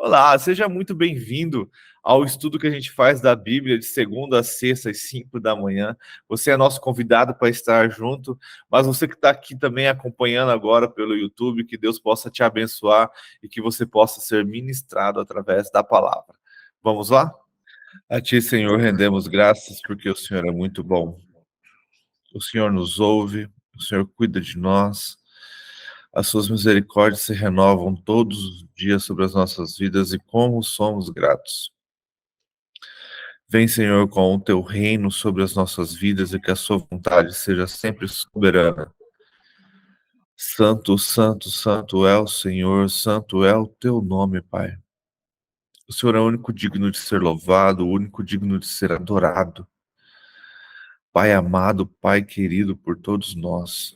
Olá, seja muito bem-vindo ao estudo que a gente faz da Bíblia de segunda a sexta, às 5 da manhã. Você é nosso convidado para estar junto, mas você que está aqui também acompanhando agora pelo YouTube, que Deus possa te abençoar e que você possa ser ministrado através da palavra. Vamos lá? A Ti, Senhor, rendemos graças porque o Senhor é muito bom. O Senhor nos ouve, o Senhor cuida de nós. As suas misericórdias se renovam todos os dias sobre as nossas vidas e como somos gratos. Vem, Senhor, com o teu reino sobre as nossas vidas e que a sua vontade seja sempre soberana. Santo, santo, santo é o Senhor, santo é o teu nome, Pai. O Senhor é o único digno de ser louvado, o único digno de ser adorado. Pai amado, Pai querido por todos nós.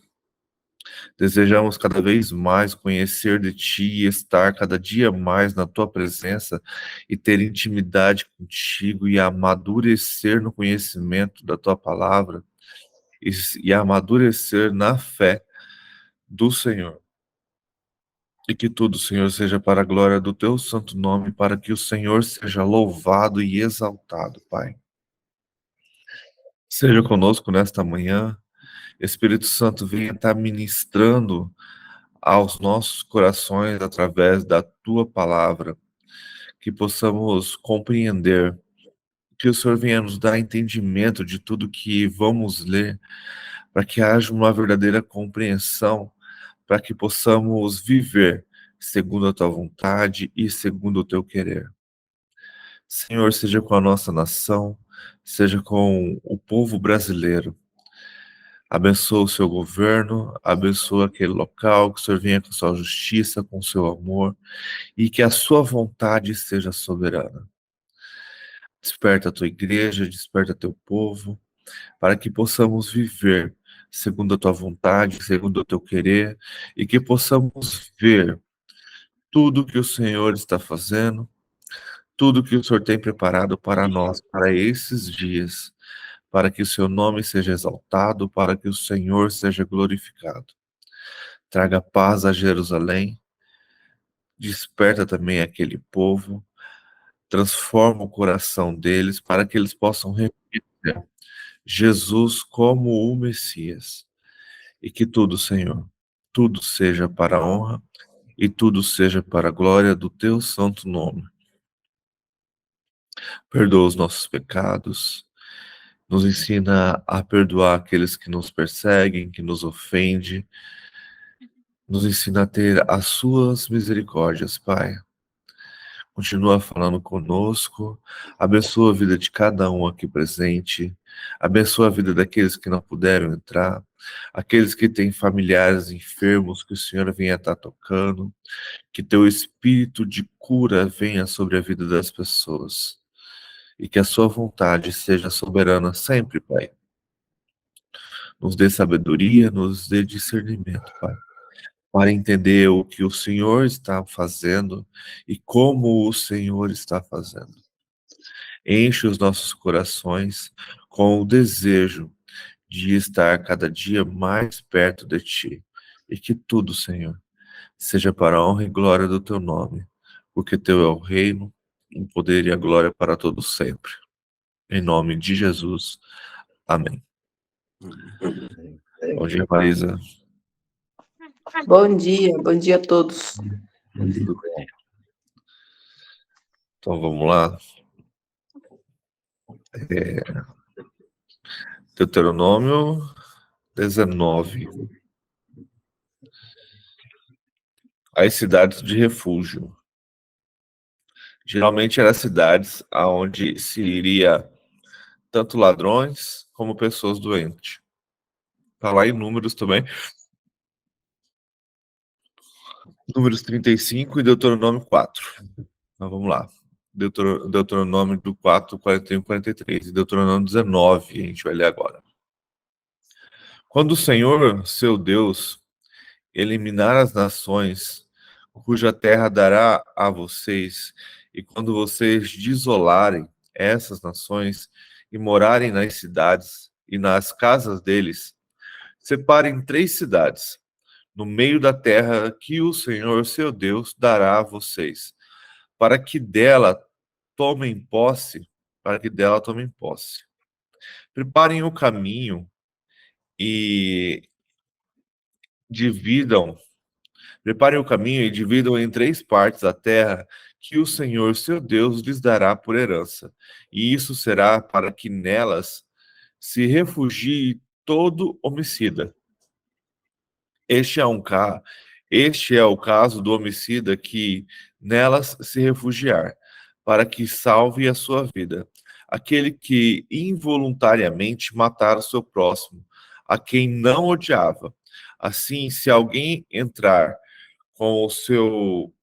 Desejamos cada vez mais conhecer de Ti e estar cada dia mais na Tua presença e ter intimidade contigo e amadurecer no conhecimento da Tua palavra e amadurecer na fé do Senhor. E que tudo, Senhor, seja para a glória do Teu santo nome, para que o Senhor seja louvado e exaltado, Pai. Seja conosco nesta manhã. Espírito Santo, venha estar ministrando aos nossos corações através da tua palavra, que possamos compreender, que o Senhor venha nos dar entendimento de tudo que vamos ler, para que haja uma verdadeira compreensão, para que possamos viver segundo a tua vontade e segundo o teu querer. Senhor, seja com a nossa nação, seja com o povo brasileiro. Abençoa o seu governo, abençoa aquele local, que o Senhor venha com sua justiça, com seu amor, e que a sua vontade seja soberana. Desperta a tua igreja, desperta teu povo, para que possamos viver segundo a tua vontade, segundo o teu querer, e que possamos ver tudo que o Senhor está fazendo, tudo que o Senhor tem preparado para nós, para esses dias, para que o seu nome seja exaltado, para que o Senhor seja glorificado. Traga paz a Jerusalém, desperta também aquele povo, transforma o coração deles para que eles possam reconhecer Jesus como o Messias. E que tudo, Senhor, tudo seja para a honra e tudo seja para a glória do teu santo nome. Perdoa os nossos pecados, nos ensina a perdoar aqueles que nos perseguem, que nos ofendem, nos ensina a ter as suas misericórdias, Pai. Continua falando conosco, abençoa a vida de cada um aqui presente, abençoa a vida daqueles que não puderam entrar, aqueles que têm familiares enfermos, que o Senhor venha estar tocando, que teu espírito de cura venha sobre a vida das pessoas, e que a sua vontade seja soberana sempre, Pai. Nos dê sabedoria, nos dê discernimento, Pai, para entender o que o Senhor está fazendo e como o Senhor está fazendo. Enche os nossos corações com o desejo de estar cada dia mais perto de Ti. E que tudo, Senhor, seja para a honra e glória do Teu nome, porque Teu é o reino, o poder e a glória para todos sempre. Em nome de Jesus. Amém. Bom dia, Marisa. Bom dia a todos. Tudo bem? Então vamos lá. Deuteronômio 19. As cidades de refúgio. Geralmente eram cidades onde se iria tanto ladrões como pessoas doentes. Está lá em Números também. Números 35 e Deuteronômio 4. Então vamos lá. Deuteronômio do 4, 41 e 43. E Deuteronômio 19, a gente vai ler agora. Quando o Senhor, seu Deus, eliminar as nações cuja terra dará a vocês, e quando vocês desolarem essas nações e morarem nas cidades e nas casas deles, separem 3 cidades no meio da terra que o Senhor, seu Deus, dará a vocês, para que dela tomem posse, Preparem o caminho e dividam, preparem o caminho e dividam em 3 partes a terra que o Senhor seu Deus lhes dará por herança. E isso será para que nelas se refugie todo homicida. Este é um ca... Este é o caso do homicida que nelas se refugiar, para que salve a sua vida. Aquele que involuntariamente matar o seu próximo, a quem não odiava. Assim, se alguém entrar com o seu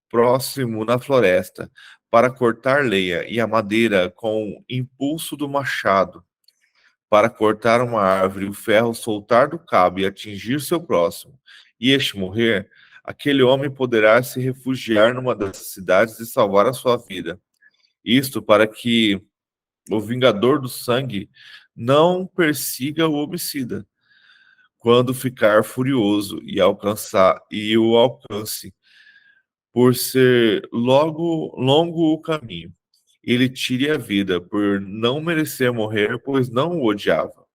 próximo na floresta para cortar lenha e a madeira com impulso do machado, para cortar uma árvore, o ferro soltar do cabo e atingir seu próximo, e este morrer, aquele homem poderá se refugiar numa dessas cidades e salvar a sua vida. Isto para que o vingador do sangue não persiga o homicida, quando ficar furioso e o alcance, por ser longo o caminho. Ele tire a vida por não merecer morrer, pois não o odiava.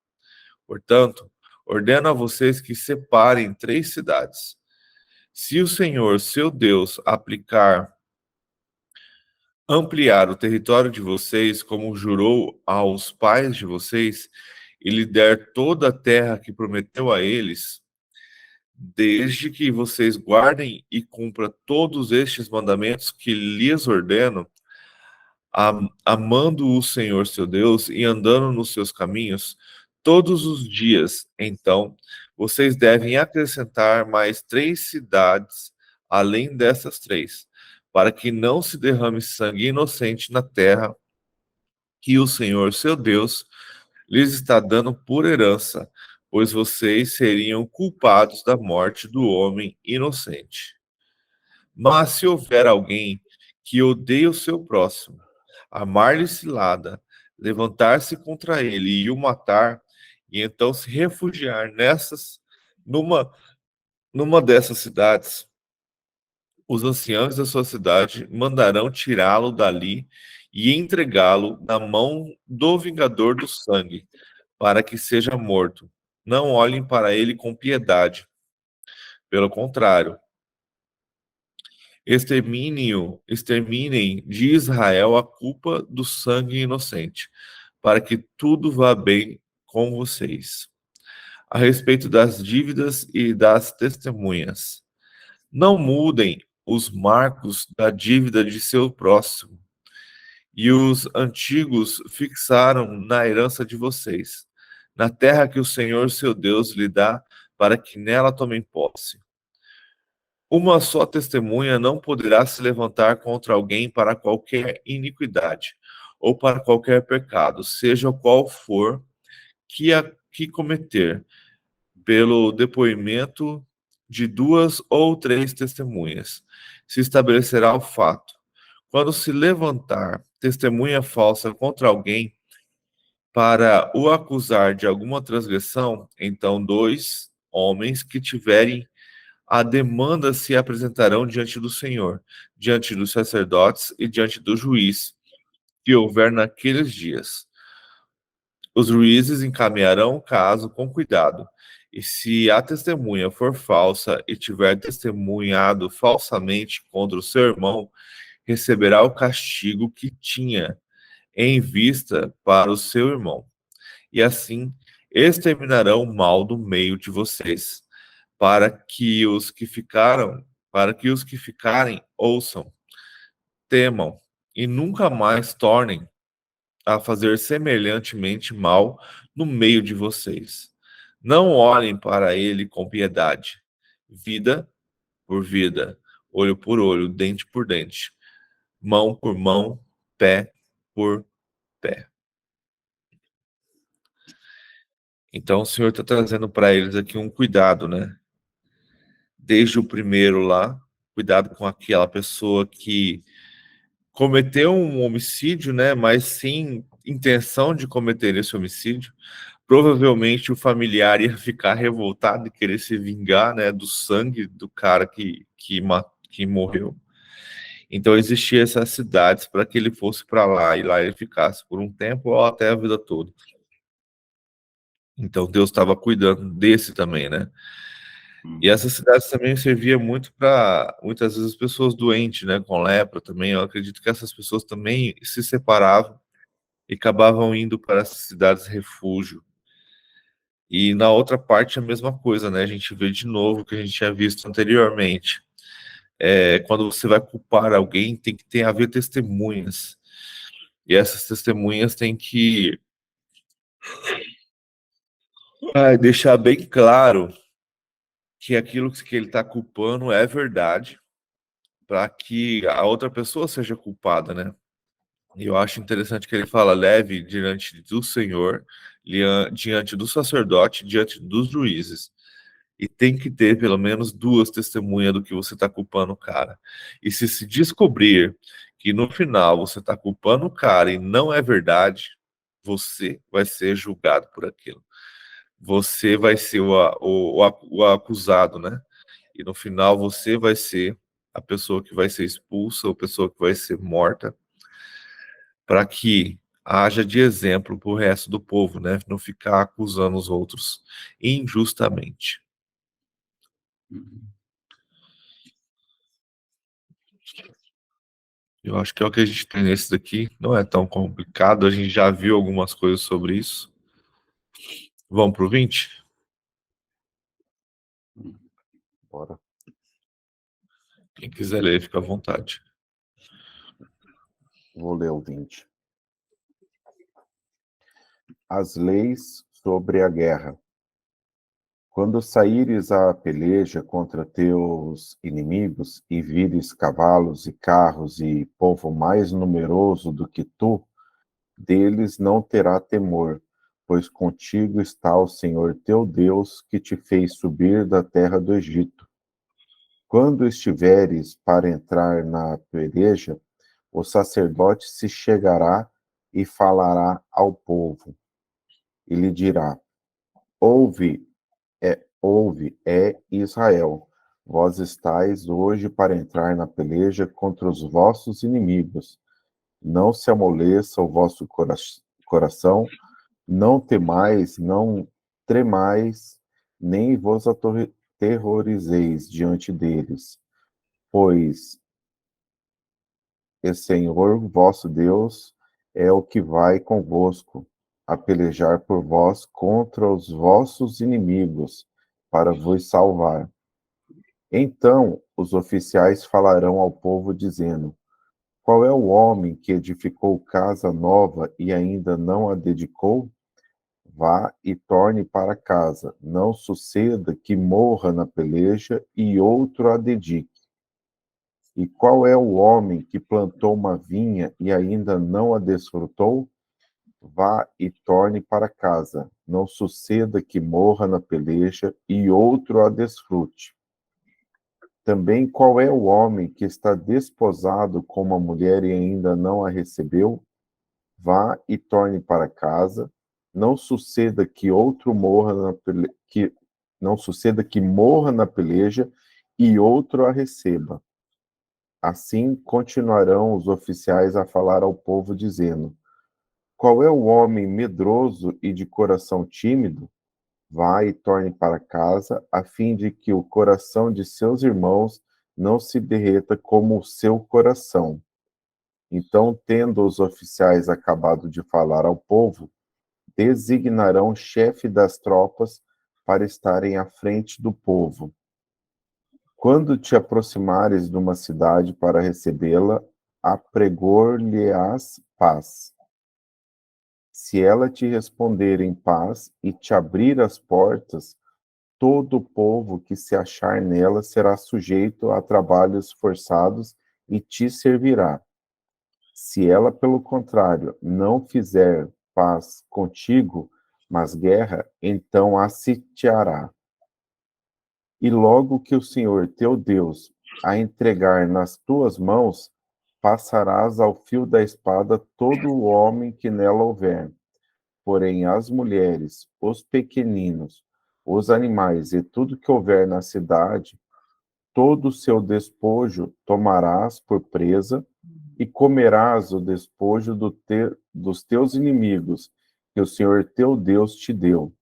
Portanto, ordeno a vocês que separem 3 cidades. Se o Senhor, seu Deus, ampliar o território de vocês, como jurou aos pais de vocês, e lhe der toda a terra que prometeu a eles, desde que vocês guardem e cumpram todos estes mandamentos que lhes ordeno, amando o Senhor seu Deus e andando nos seus caminhos todos os dias, então vocês devem acrescentar mais 3 cidades além dessas 3, para que não se derrame sangue inocente na terra que o Senhor seu Deus lhes está dando por herança, pois vocês seriam culpados da morte do homem inocente. Mas se houver alguém que odeie o seu próximo, amar-lhe cilada, levantar-se contra ele e o matar, e então se refugiar numa, numa dessas cidades, os anciãos da sua cidade mandarão tirá-lo dali e entregá-lo na mão do vingador do sangue, para que seja morto. Não olhem para ele com piedade. Pelo contrário, exterminem de Israel a culpa do sangue inocente, para que tudo vá bem com vocês. A respeito das dívidas e das testemunhas, não mudem os marcos da dívida de seu próximo, e os antigos fixaram na herança de vocês, na terra que o Senhor seu Deus lhe dá, para que nela tomem posse. Uma só testemunha não poderá se levantar contra alguém para qualquer iniquidade ou para qualquer pecado, seja qual for que cometer, pelo depoimento de 2 ou 3 testemunhas. Se estabelecerá o fato. Quando se levantar testemunha falsa contra alguém para o acusar de alguma transgressão, então 2 homens que tiverem a demanda se apresentarão diante do Senhor, diante dos sacerdotes e diante do juiz que houver naqueles dias. Os juízes encaminharão o caso com cuidado, e se a testemunha for falsa e tiver testemunhado falsamente contra o seu irmão, receberá o castigo que tinha em vista para o seu irmão. E assim exterminarão o mal do meio de vocês, para que os que ficarem ouçam, temam e nunca mais tornem a fazer semelhantemente mal no meio de vocês. Não olhem para ele com piedade, vida por vida, olho por olho, dente por dente, mão por mão, pé por pé. Então o Senhor está trazendo para eles aqui um cuidado, né? Desde o primeiro lá, cuidado com aquela pessoa que cometeu um homicídio, né? Mas sem intenção de cometer esse homicídio. Provavelmente o familiar ia ficar revoltado e querer se vingar, né? Do sangue do cara que morreu. Então existia essas cidades para que ele fosse para lá e lá ele ficasse por um tempo ou até a vida toda. Então Deus estava cuidando desse também, né? E essas cidades também servia muito para muitas vezes pessoas doentes, né, com lepra também. Eu acredito que essas pessoas também se separavam e acabavam indo para essas cidades refúgio. E na outra parte a mesma coisa, né? A gente vê de novo o que a gente tinha visto anteriormente. Quando você vai culpar alguém, tem que ter haver testemunhas. E essas testemunhas têm que deixar bem claro que aquilo que ele está culpando é verdade, para que a outra pessoa seja culpada, né? E eu acho interessante que ele fala: leve diante do Senhor, diante do sacerdote, diante dos juízes. E tem que ter pelo menos duas testemunhas do que você está culpando o cara. E se descobrir que no final você está culpando o cara e não é verdade, você vai ser julgado por aquilo. Você vai ser o acusado, né? E no final você vai ser a pessoa que vai ser expulsa, ou a pessoa que vai ser morta, para que haja de exemplo para o resto do povo, né? Não ficar acusando os outros injustamente. Eu acho que é o que a gente tem nesse daqui. Não é tão complicado, a gente já viu algumas coisas sobre isso. Vamos pro 20? Bora. Quem quiser ler, fica à vontade. Vou ler o 20. As leis sobre a guerra. Quando saíres à peleja contra teus inimigos e vires cavalos e carros e povo mais numeroso do que tu, deles não terá temor, pois contigo está o Senhor teu Deus, que te fez subir da terra do Egito. Quando estiveres para entrar na peleja, o sacerdote se chegará e falará ao povo, e lhe dirá: ouve, Israel, vós estáis hoje para entrar na peleja contra os vossos inimigos. Não se amoleça o vosso coração, não temais, não tremais, nem vos aterrorizeis diante deles, pois o Senhor vosso Deus é o que vai convosco a pelejar por vós contra os vossos inimigos, para vos salvar. Então os oficiais falarão ao povo, dizendo: qual é o homem que edificou casa nova e ainda não a dedicou? Vá e torne para casa, não suceda que morra na peleja e outro a dedique. E qual é o homem que plantou uma vinha e ainda não a desfrutou? Vá e torne para casa, não suceda que morra na peleja e outro a desfrute. Também qual é o homem que está desposado com uma mulher e ainda não a recebeu? Vá e torne para casa, não suceda que outro não suceda que morra na peleja e outro a receba. Assim continuarão os oficiais a falar ao povo, dizendo: qual é o homem medroso e de coração tímido? Vá e torne para casa, a fim de que o coração de seus irmãos não se derreta como o seu coração. Então, tendo os oficiais acabado de falar ao povo, designarão chefe das tropas para estarem à frente do povo. Quando te aproximares de uma cidade para recebê-la, apregor-lhe-ás paz. Se ela te responder em paz e te abrir as portas, todo o povo que se achar nela será sujeito a trabalhos forçados e te servirá. Se ela, pelo contrário, não fizer paz contigo, mas guerra, então a sitiará. E logo que o Senhor teu Deus a entregar nas tuas mãos, passarás ao fio da espada todo o homem que nela houver. Porém, as mulheres, os pequeninos, os animais e tudo que houver na cidade, todo o seu despojo tomarás por presa, e comerás o despojo dos teus inimigos, que o Senhor teu Deus te deu.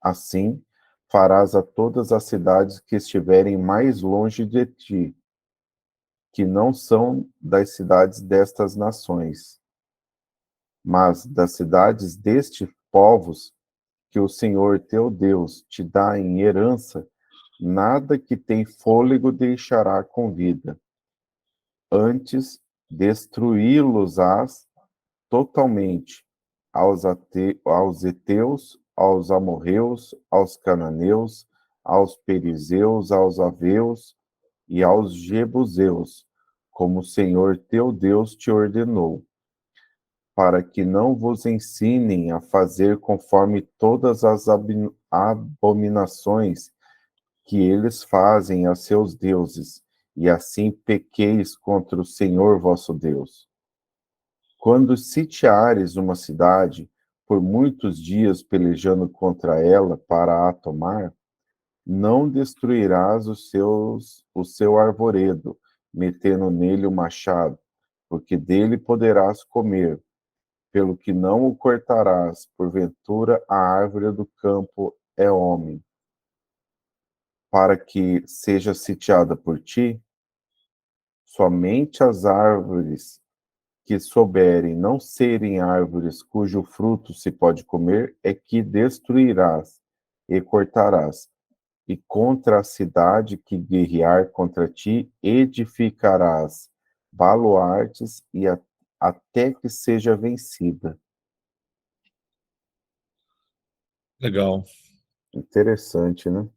Assim, farás a todas as cidades que estiverem mais longe de ti, que não são das cidades destas nações, mas das cidades destes povos, que o Senhor teu Deus te dá em herança, nada que tem fôlego deixará com vida. Antes, destruí-los-ás totalmente, aos heteus, aos amorreus, aos cananeus, aos perizeus, aos aveus e aos jebuseus, como o Senhor teu Deus te ordenou, para que não vos ensinem a fazer conforme todas as abominações que eles fazem a seus deuses, e assim pequeis contra o Senhor vosso Deus. Quando sitiares uma cidade, por muitos dias pelejando contra ela para a tomar, não destruirás o seu arvoredo, metendo nele o machado, porque dele poderás comer, pelo que não o cortarás, porventura a árvore do campo é homem, para que seja sitiada por ti. Somente as árvores que souberem não serem árvores cujo fruto se pode comer, é que destruirás e cortarás. E contra a cidade que guerrear contra ti, edificarás baluartes até que seja vencida. Legal. Interessante, né?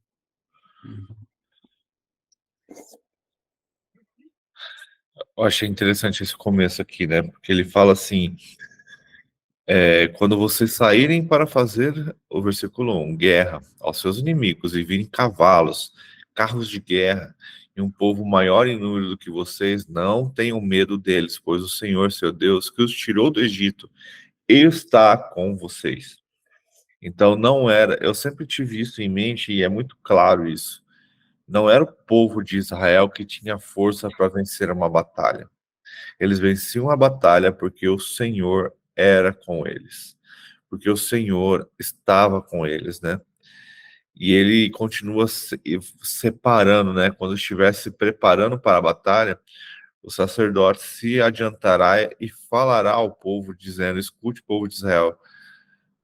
Eu achei interessante esse começo aqui, né? Porque ele fala assim, quando vocês saírem para fazer, o versículo 1, guerra aos seus inimigos, e virem cavalos, carros de guerra, e um povo maior em número do que vocês, não tenham medo deles, pois o Senhor, seu Deus, que os tirou do Egito, está com vocês. Então não era, eu sempre tive isso em mente, e é muito claro isso. Não era o povo de Israel que tinha força para vencer uma batalha. Eles venciam a batalha porque o Senhor era com eles. Porque o Senhor estava com eles, né? E ele continua separando, né? Quando estiver se preparando para a batalha, o sacerdote se adiantará e falará ao povo, dizendo: escute, povo de Israel,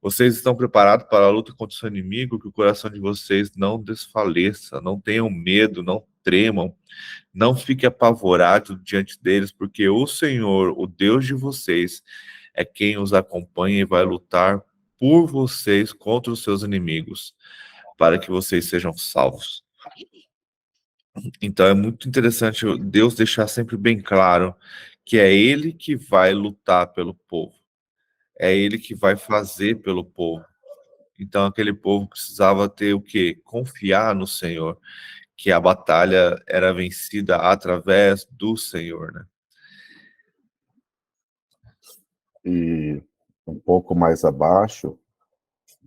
vocês estão preparados para a luta contra o seu inimigo, que o coração de vocês não desfaleça, não tenham medo, não tremam, não fique apavorado diante deles, porque o Senhor, o Deus de vocês, é quem os acompanha e vai lutar por vocês contra os seus inimigos, para que vocês sejam salvos. Então é muito interessante Deus deixar sempre bem claro que é Ele que vai lutar pelo povo, é Ele que vai fazer pelo povo. Então aquele povo precisava ter o quê? Confiar no Senhor, que a batalha era vencida através do Senhor, né? E um pouco mais abaixo,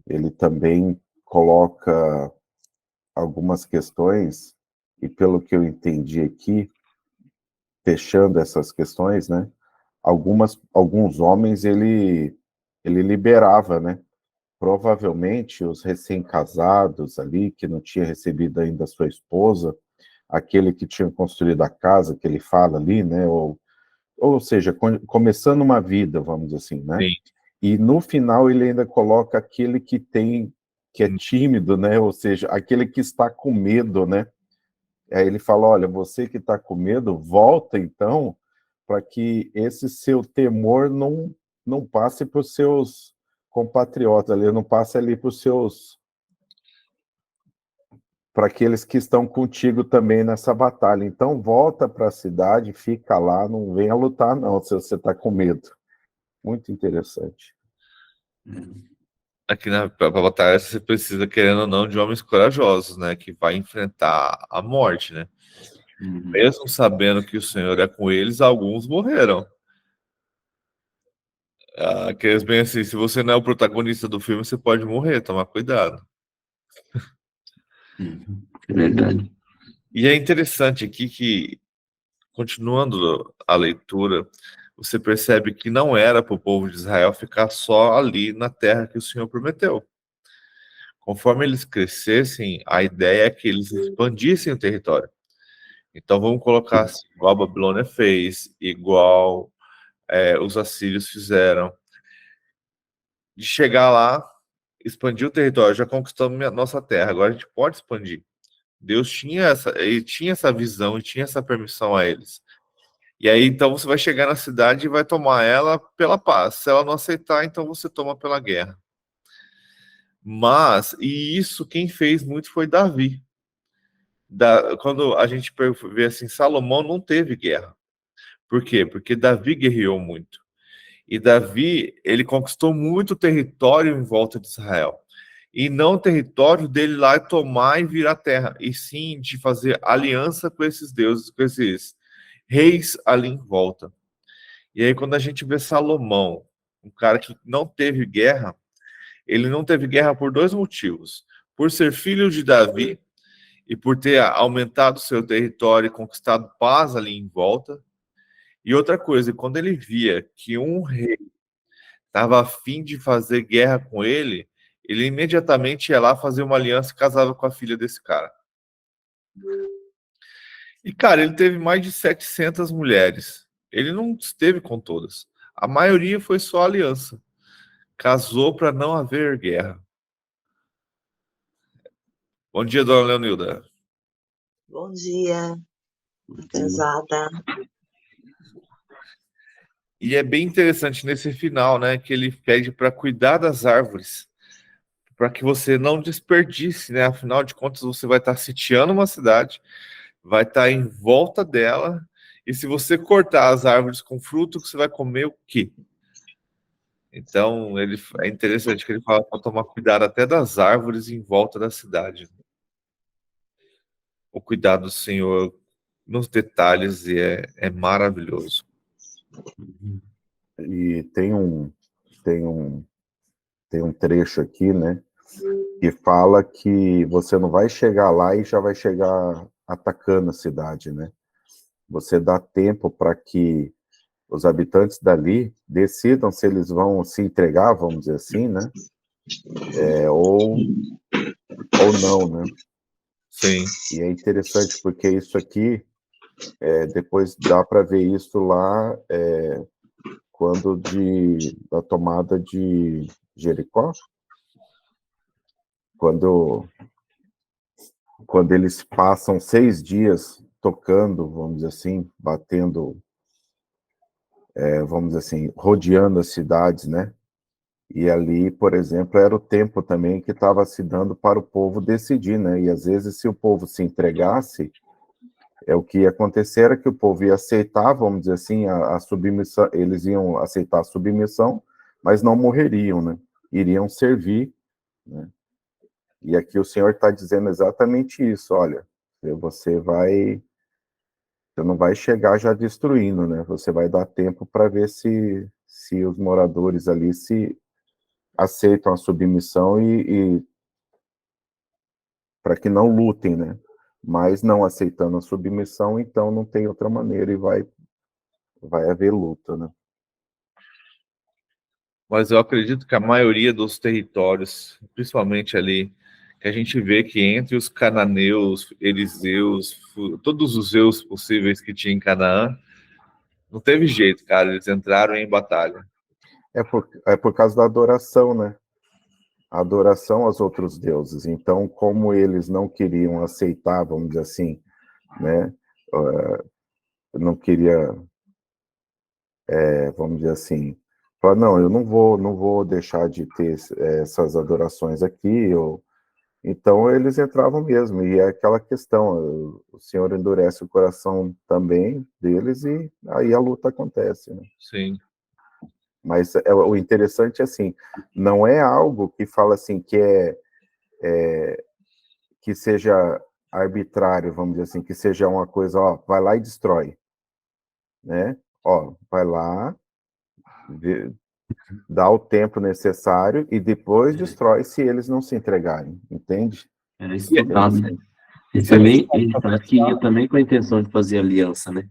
ele também coloca algumas questões, e pelo que eu entendi aqui, fechando essas questões, né? Alguns homens ele liberava, né? Provavelmente os recém-casados ali, que não tinha recebido ainda a sua esposa, aquele que tinha construído a casa, que ele fala ali, né? Ou seja, começando uma vida, vamos dizer assim, né? Sim. E no final ele ainda coloca aquele que é tímido, né? Ou seja, aquele que está com medo, né? Aí ele fala, olha, você que está com medo, volta então, para que esse seu temor não passe para os seus compatriotas ali, não passe ali para aqueles que estão contigo também nessa batalha. Então volta para a cidade, fica lá, não venha lutar não, se você está com medo. Muito interessante. Aqui na batalha você precisa, querendo ou não, de homens corajosos, né? Que vai enfrentar a morte, né? Mesmo sabendo que o Senhor é com eles, alguns morreram. Aqueles bem assim, se você não é o protagonista do filme, você pode morrer, tomar cuidado. É verdade. E é interessante aqui que, continuando a leitura, você percebe que não era para o povo de Israel ficar só ali na terra que o Senhor prometeu. Conforme eles crescessem, a ideia é que eles expandissem o território. Então vamos colocar assim, igual a Babilônia fez, igual os assírios fizeram, de chegar lá, expandir o território, já conquistamos a nossa terra, agora a gente pode expandir. Deus ele tinha essa visão e tinha essa permissão a eles. E aí, então, você vai chegar na cidade e vai tomar ela pela paz. Se ela não aceitar, então você toma pela guerra. Mas, e isso quem fez muito foi Davi. Quando a gente vê assim, Salomão não teve guerra. Por quê? Porque Davi guerreou muito. E Davi, ele conquistou muito território em volta de Israel. E não o território dele lá tomar e virar terra, e sim de fazer aliança com esses deuses, com esses reis ali em volta. E aí, quando a gente vê Salomão, um cara que não teve guerra, ele não teve guerra por dois motivos. Por ser filho de Davi e por ter aumentado seu território e conquistado paz ali em volta. E outra coisa, quando ele via que um rei estava a fim de fazer guerra com ele imediatamente ia lá fazer uma aliança e casava com a filha desse cara. E, cara, ele teve mais de 700 mulheres. Ele não esteve com todas. A maioria foi só aliança. Casou para não haver guerra. Bom dia, dona Leonilda. Bom dia, pesada. E é bem interessante nesse final, né, que ele pede para cuidar das árvores, para que você não desperdice, né? Afinal de contas, você vai estar sitiando uma cidade, vai estar em volta dela, e se você cortar as árvores com fruto, você vai comer o quê? Então, é interessante que ele fala para tomar cuidado até das árvores em volta da cidade. O cuidado do Senhor nos detalhes é maravilhoso. E tem um trecho aqui, né, que fala que você não vai chegar lá e já vai chegar atacando a cidade, né? Você dá tempo para que os habitantes dali decidam se eles vão se entregar, vamos dizer assim, né? Ou não, né? Sim. E é interessante porque isso aqui, depois dá para ver isso lá quando da tomada de Jericó, quando eles passam 6 dias tocando, vamos dizer assim, batendo, vamos dizer assim, rodeando as cidades, né? E ali, por exemplo, era o tempo também que estava se dando para o povo decidir, né? E às vezes, se o povo se entregasse, o que ia acontecer era que o povo ia aceitar, vamos dizer assim, a submissão, eles iam aceitar a submissão, mas não morreriam, né? Iriam servir, né? E aqui o Senhor está dizendo exatamente isso, olha, você não vai chegar já destruindo, né? Você vai dar tempo para ver se os moradores ali se aceitam a submissão e para que não lutem, né? Mas não aceitando a submissão, então não tem outra maneira e vai haver luta, né? Mas eu acredito que a maioria dos territórios, principalmente ali, que a gente vê que entre os cananeus, eliseus, todos os zeus possíveis que tinha em Canaã, não teve jeito, cara, eles entraram em batalha. É por causa da adoração, né? A adoração aos outros deuses. Então, como eles não queriam aceitar, vamos dizer assim, né? Não queria, vamos dizer assim, falar, não, eu não vou deixar de ter essas adorações aqui, então eles entravam mesmo, e é aquela questão, o Senhor endurece o coração também deles, e aí a luta acontece, né? Sim. Mas o interessante é assim, não é algo que fala assim, que seja arbitrário, vamos dizer assim, que seja uma coisa, ó, vai lá e destrói, né? Ó, vai lá, dá o tempo necessário e depois destrói se eles não se entregarem, entende? Era isso que eu tava. E também, ele parece que ia também com a intenção de fazer aliança, né?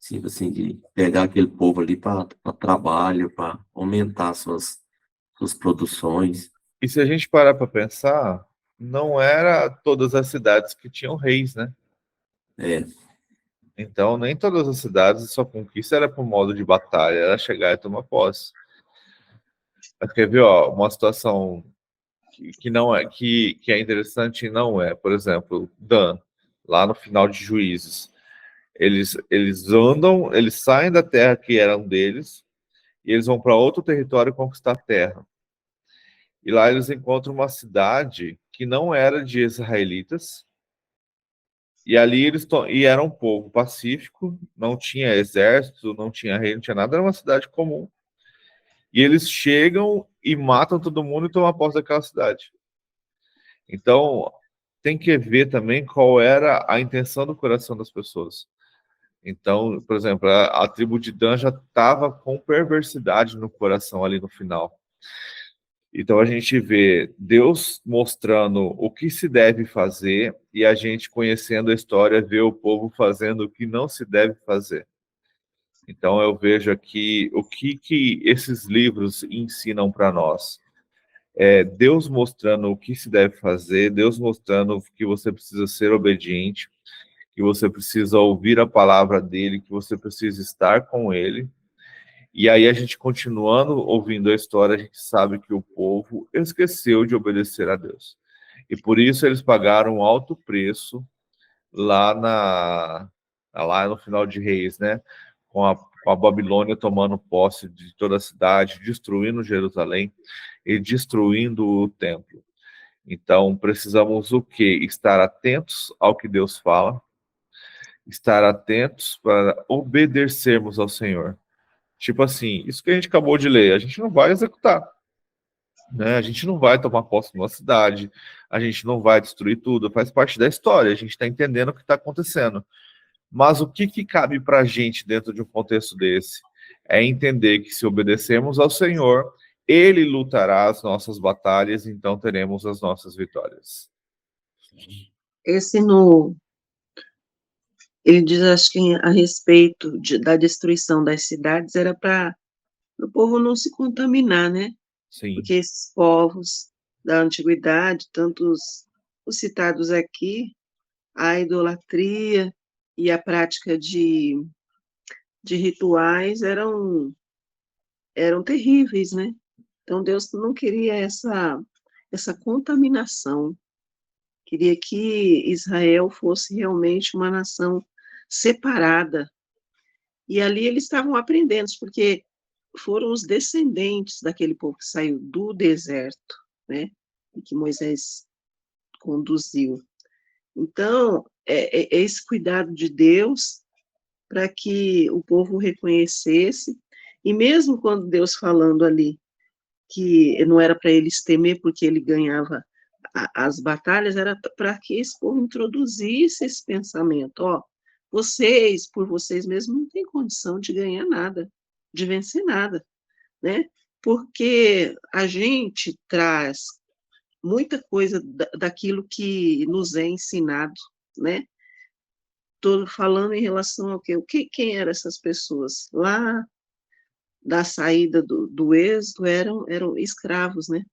Tipo assim, de pegar aquele povo ali para trabalho, para aumentar suas produções. E se a gente parar para pensar, não era todas as cidades que tinham reis, né? É, Então, nem todas as cidades, sua conquista era por modo de batalha, era chegar e tomar posse. Mas quer ver, ó, uma situação que não é que é interessante e não é, por exemplo, Dan, lá no final de Juízes, eles andam, eles saem da terra que eram deles e eles vão para outro território conquistar a terra. E lá eles encontram uma cidade que não era de israelitas. E ali e era um povo pacífico, não tinha exército, não tinha rei, não tinha nada, era uma cidade comum. E eles chegam e matam todo mundo e tomam posse daquela cidade. Então, tem que ver também qual era a intenção do coração das pessoas. Então, por exemplo, a tribo de Dan já estava com perversidade no coração ali no final. Então a gente vê Deus mostrando o que se deve fazer e a gente conhecendo a história, vê o povo fazendo o que não se deve fazer. Então eu vejo aqui o que esses livros ensinam para nós. É Deus mostrando o que se deve fazer, Deus mostrando que você precisa ser obediente, que você precisa ouvir a palavra dele, que você precisa estar com ele. E aí a gente continuando ouvindo a história, a gente sabe que o povo esqueceu de obedecer a Deus. E por isso eles pagaram um alto preço lá no final de Reis, né? Com a Babilônia tomando posse de toda a cidade, destruindo Jerusalém e destruindo o templo. Então precisamos o quê? Estar atentos ao que Deus fala, estar atentos para obedecermos ao Senhor. Tipo assim, isso que a gente acabou de ler, a gente não vai executar, né? A gente não vai tomar posse de uma cidade, a gente não vai destruir tudo, faz parte da história, a gente está entendendo o que está acontecendo. Mas o que cabe para a gente dentro de um contexto desse? É entender que se obedecermos ao Senhor, Ele lutará as nossas batalhas, então teremos as nossas vitórias. Esse no, ele diz, acho que a respeito da destruição das cidades era para o povo não se contaminar, né? Sim, Porque esses povos da antiguidade, tanto os citados aqui, a idolatria e a prática de rituais eram terríveis, né? Então Deus não queria essa contaminação, queria que Israel fosse realmente uma nação separada. E ali eles estavam aprendendo, porque foram os descendentes daquele povo que saiu do deserto, né? E que Moisés conduziu. Então, é esse cuidado de Deus para que o povo reconhecesse, e mesmo quando Deus falando ali que não era para eles temer porque ele ganhava as batalhas, era para que esse povo introduzisse esse pensamento, ó, vocês, por vocês mesmos, não têm condição de ganhar nada, de vencer nada, né? Porque a gente traz muita coisa daquilo que nos é ensinado, né? Estou falando em relação ao quê? Quem eram essas pessoas? Lá da saída do êxodo eram escravos, né?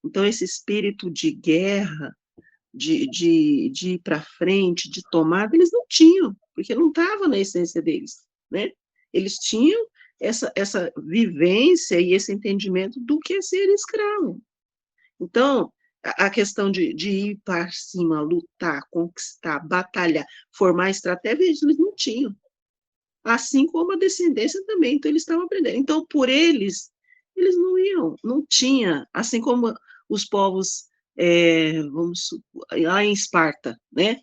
Então, esse espírito de guerra, de ir para frente, de tomada, eles não tinham, porque não estava na essência deles, né? Eles tinham essa vivência e esse entendimento do que é ser escravo. Então, a questão de ir para cima, lutar, conquistar, batalhar, formar estratégia, eles não tinham. Assim como a descendência também, então eles estavam aprendendo. Então, por eles não tinha, assim como os povos, lá em Esparta, né?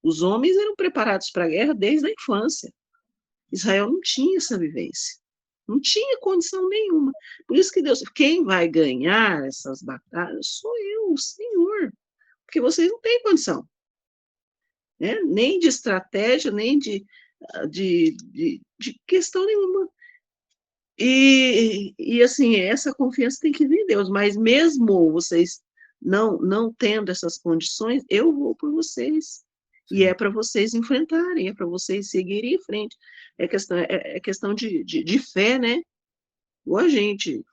Os homens eram preparados para a guerra desde a infância. Israel não tinha essa vivência, não tinha condição nenhuma. Por isso que Deus, quem vai ganhar essas batalhas sou eu, o Senhor, porque vocês não têm condição, né? Nem de estratégia, nem de questão nenhuma. E assim, essa confiança tem que vir em Deus, mas mesmo vocês não tendo essas condições, eu vou por vocês. E é para vocês enfrentarem, é para vocês seguirem em frente. É questão de fé, né? Ou a gente,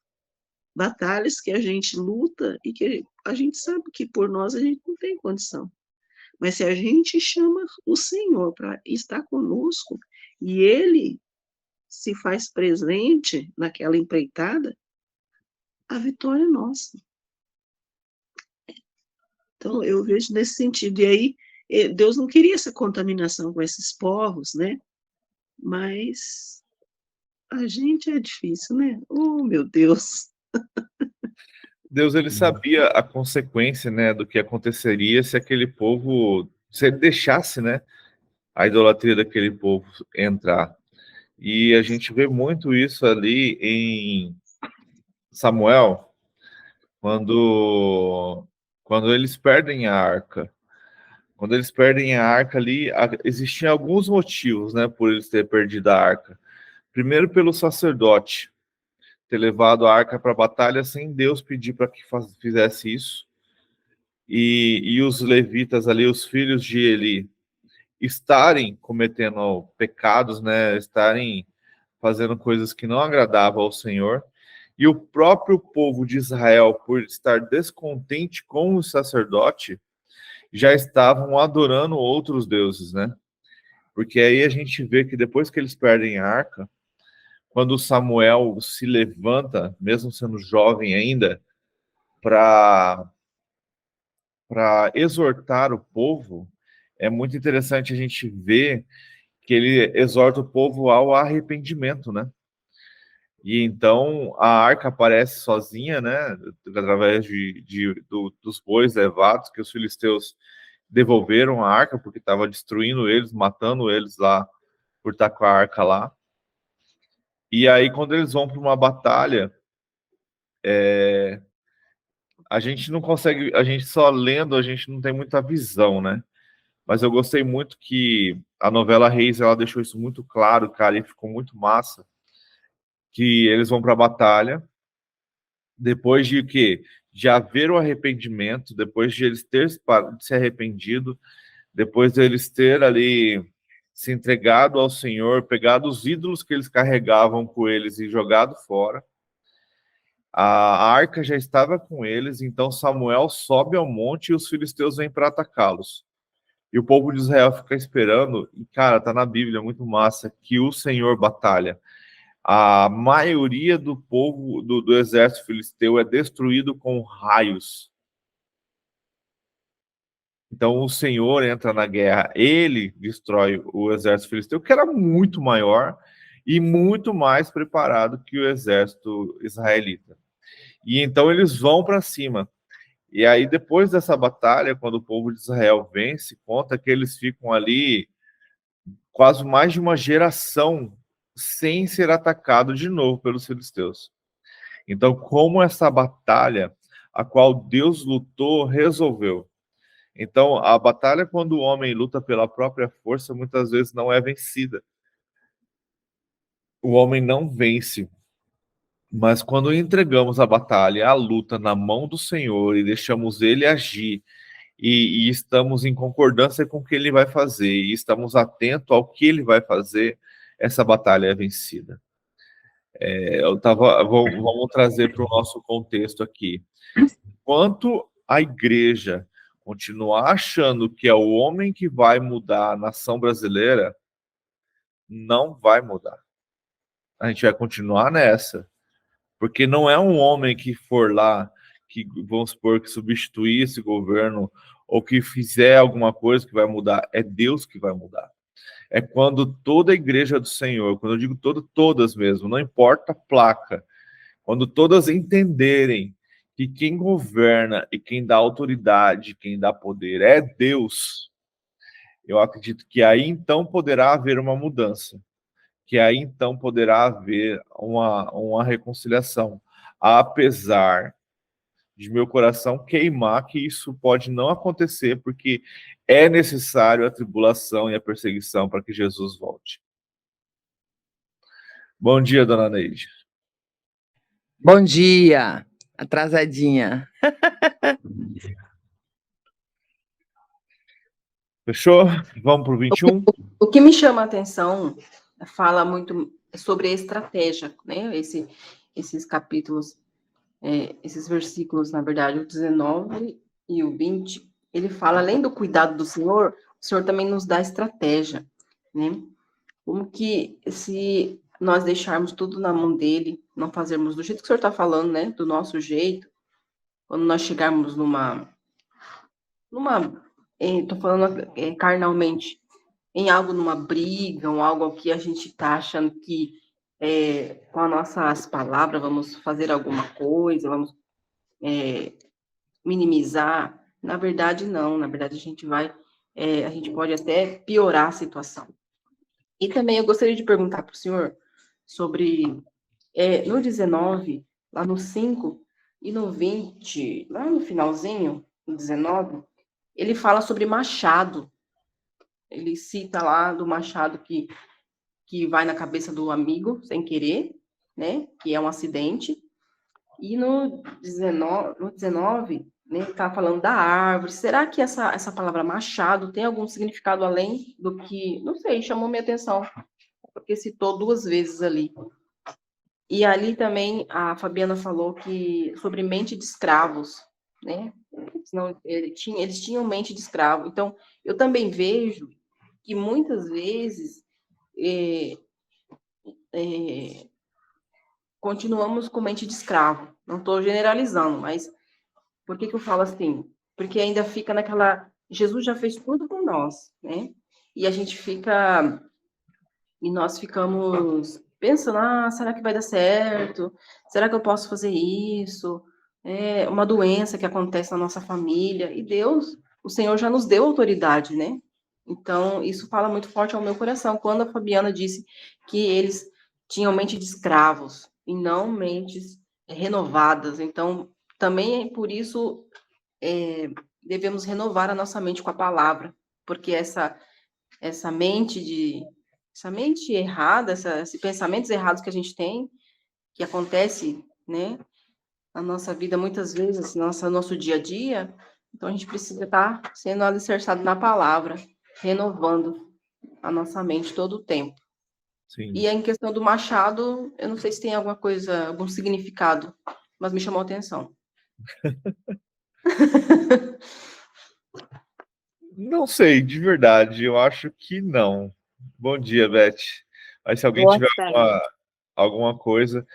batalhas que a gente luta e que a gente sabe que por nós a gente não tem condição. Mas se a gente chama o Senhor para estar conosco e Ele se faz presente naquela empreitada, a vitória é nossa. Então, eu vejo nesse sentido. E aí, Deus não queria essa contaminação com esses povos, né? Mas a gente é difícil, né? Oh, meu Deus! Deus, ele sabia a consequência, né, do que aconteceria se aquele povo, se ele deixasse, né, a idolatria daquele povo entrar. E a gente vê muito isso ali em Samuel, quando eles perdem a arca. Quando eles perdem a arca ali, existiam alguns motivos, né, por eles terem perdido a arca. Primeiro, pelo sacerdote ter levado a arca para a batalha sem Deus pedir para que fizesse isso. E os levitas ali, os filhos de Eli, estarem cometendo pecados, né, estarem fazendo coisas que não agradavam ao Senhor. E o próprio povo de Israel, por estar descontente com o sacerdote, já estavam adorando outros deuses, né? Porque aí a gente vê que depois que eles perdem a arca, quando Samuel se levanta, mesmo sendo jovem ainda, para exortar o povo, é muito interessante a gente ver que ele exorta o povo ao arrependimento, né? E então a arca aparece sozinha, né? Através dos bois levados, que os filisteus devolveram a arca, porque estava destruindo eles, matando eles lá, por estar com a arca lá. E aí, quando eles vão para uma batalha, a gente não consegue, a gente só lendo, a gente não tem muita visão, né? Mas eu gostei muito que a novela Reis, ela deixou isso muito claro, cara, e ficou muito massa, que eles vão para a batalha, depois de quê? De haver o arrependimento, depois de eles terem se arrependido, depois de eles ter ali se entregado ao Senhor, pegado os ídolos que eles carregavam com eles e jogado fora. A arca já estava com eles, então Samuel sobe ao monte e os filisteus vêm para atacá-los. E o povo de Israel fica esperando, e cara, tá na Bíblia, muito massa, que o Senhor batalha. A maioria do povo, do exército filisteu, é destruído com raios. Então o Senhor entra na guerra, ele destrói o exército filisteu, que era muito maior e muito mais preparado que o exército israelita. E então eles vão para cima. E aí, depois dessa batalha, quando o povo de Israel vence, conta que eles ficam ali quase mais de uma geração sem ser atacado de novo pelos filisteus. Então, como essa batalha, a qual Deus lutou, resolveu. Então, a batalha, quando o homem luta pela própria força, muitas vezes não é vencida. O homem não vence. Mas quando entregamos a batalha, a luta na mão do Senhor e deixamos ele agir, e estamos em concordância com o que ele vai fazer, e estamos atentos ao que ele vai fazer, essa batalha é vencida. Vamos trazer para o nosso contexto aqui. Enquanto a igreja continuar achando que é o homem que vai mudar a nação brasileira, não vai mudar. A gente vai continuar nessa. Porque não é um homem que for lá, que vamos supor que substituir esse governo ou que fizer alguma coisa que vai mudar. É Deus que vai mudar. É quando toda a igreja do Senhor, quando eu digo todas mesmo, não importa a placa, quando todas entenderem que quem governa e quem dá autoridade, quem dá poder é Deus, eu acredito que aí então poderá haver uma mudança, que aí então poderá haver uma reconciliação, apesar de meu coração queimar que isso pode não acontecer, porque é necessário a tribulação e a perseguição para que Jesus volte. Bom dia, dona Neide. Bom dia, atrasadinha. Fechou? Vamos para o 21? O que me chama a atenção fala muito sobre a estratégia, né? Esses capítulos, esses versículos, na verdade, o 19 e o 20, ele fala, além do cuidado do Senhor, o Senhor também nos dá estratégia, né? Como que se nós deixarmos tudo na mão dele, não fazermos do jeito que o Senhor está falando, né? Do nosso jeito, quando nós chegarmos estou falando carnalmente, em algo, numa briga, ou algo que a gente está achando que com as nossas palavras vamos fazer alguma coisa, vamos minimizar. Na verdade, não. Na verdade, a gente pode até piorar a situação. E também eu gostaria de perguntar para o senhor sobre, no 19, lá no 5 e no 20, lá no finalzinho, no 19, ele fala sobre machado. Ele cita lá do machado que vai na cabeça do amigo, sem querer, né? Que é um acidente. E no 19, né, está falando da árvore. Será que essa palavra machado tem algum significado além do que... Não sei, chamou minha atenção, porque citou 2 vezes ali. E ali também a Fabiana falou que sobre mente de escravos, né? Senão, eles tinham mente de escravo. Então, eu também vejo que muitas vezes continuamos com mente de escravo. Não estou generalizando, mas por que eu falo assim? Porque ainda fica naquela... Jesus já fez tudo por nós, né? E a gente fica... E nós ficamos pensando, será que vai dar certo? Será que eu posso fazer isso? É uma doença que acontece na nossa família. E Deus, o Senhor já nos deu autoridade, né? Então, isso fala muito forte ao meu coração. Quando a Fabiana disse que eles tinham mente de escravos e não mentes renovadas. Então, também por isso devemos renovar a nossa mente com a palavra, porque essa mente errada, esses pensamentos errados que a gente tem, que acontece, né, na nossa vida muitas vezes, nosso dia a dia, então a gente precisa estar sendo alicerçado na palavra, renovando a nossa mente todo o tempo. Sim. E em questão do machado, eu não sei se tem alguma coisa, algum significado, mas me chamou a atenção. Não sei, de verdade, eu acho que não. Bom dia, Beth. Mas se alguém Boa tiver tarde. alguma coisa,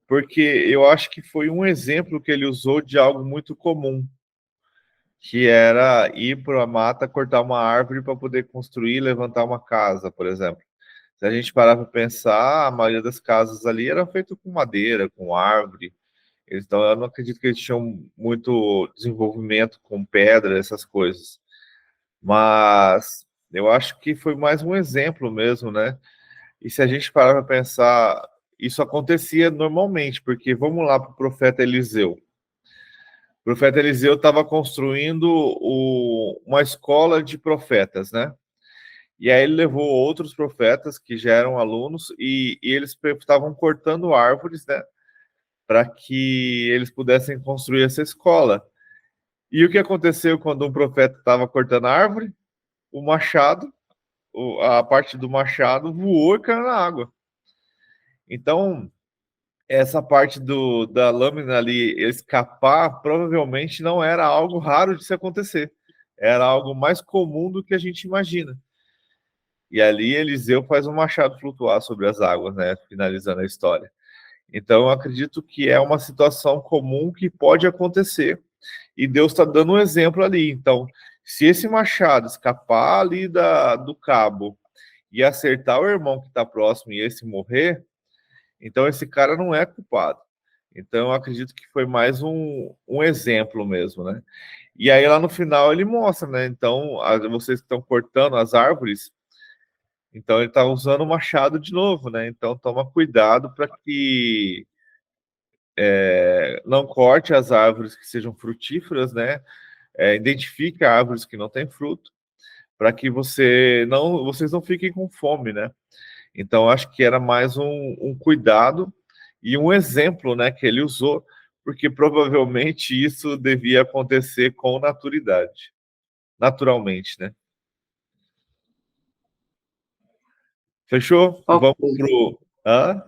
porque eu acho que foi um exemplo que ele usou de algo muito comum, que era ir para a mata, cortar uma árvore para poder construir e levantar uma casa, por exemplo. Se a gente parar para pensar, a maioria das casas ali eram feitas com madeira, com árvore. Então, eu não acredito que eles tinham muito desenvolvimento com pedra, essas coisas. Mas eu acho que foi mais um exemplo mesmo, né? E se a gente parar para pensar, isso acontecia normalmente, porque vamos lá para o profeta Eliseu. O profeta Eliseu estava construindo uma escola de profetas, né? E aí ele levou outros profetas que já eram alunos e eles estavam cortando árvores, né? Para que eles pudessem construir essa escola. E o que aconteceu quando um profeta estava cortando a árvore? O machado, a parte do machado voou e caiu na água. Então, essa parte da lâmina ali escapar provavelmente não era algo raro de se acontecer. Era algo mais comum do que a gente imagina. E ali Eliseu faz um machado flutuar sobre as águas, né? Finalizando a história. Então, eu acredito que é uma situação comum que pode acontecer. E Deus está dando um exemplo ali. Então, se esse machado escapar ali do cabo e acertar o irmão que está próximo e esse morrer, então esse cara não é culpado. Então, eu acredito que foi mais um exemplo mesmo, né? E aí, lá no final, ele mostra, né? Então, vocês que estão cortando as árvores, então ele está usando o machado de novo, né? Então, toma cuidado para que não corte as árvores que sejam frutíferas, né? Identifique árvores que não têm fruto, para que vocês não fiquem com fome, né? Então, acho que era mais um cuidado e um exemplo, né, que ele usou, porque provavelmente isso devia acontecer com naturalmente, né? Fechou? Ok. Vamos pro... Hã?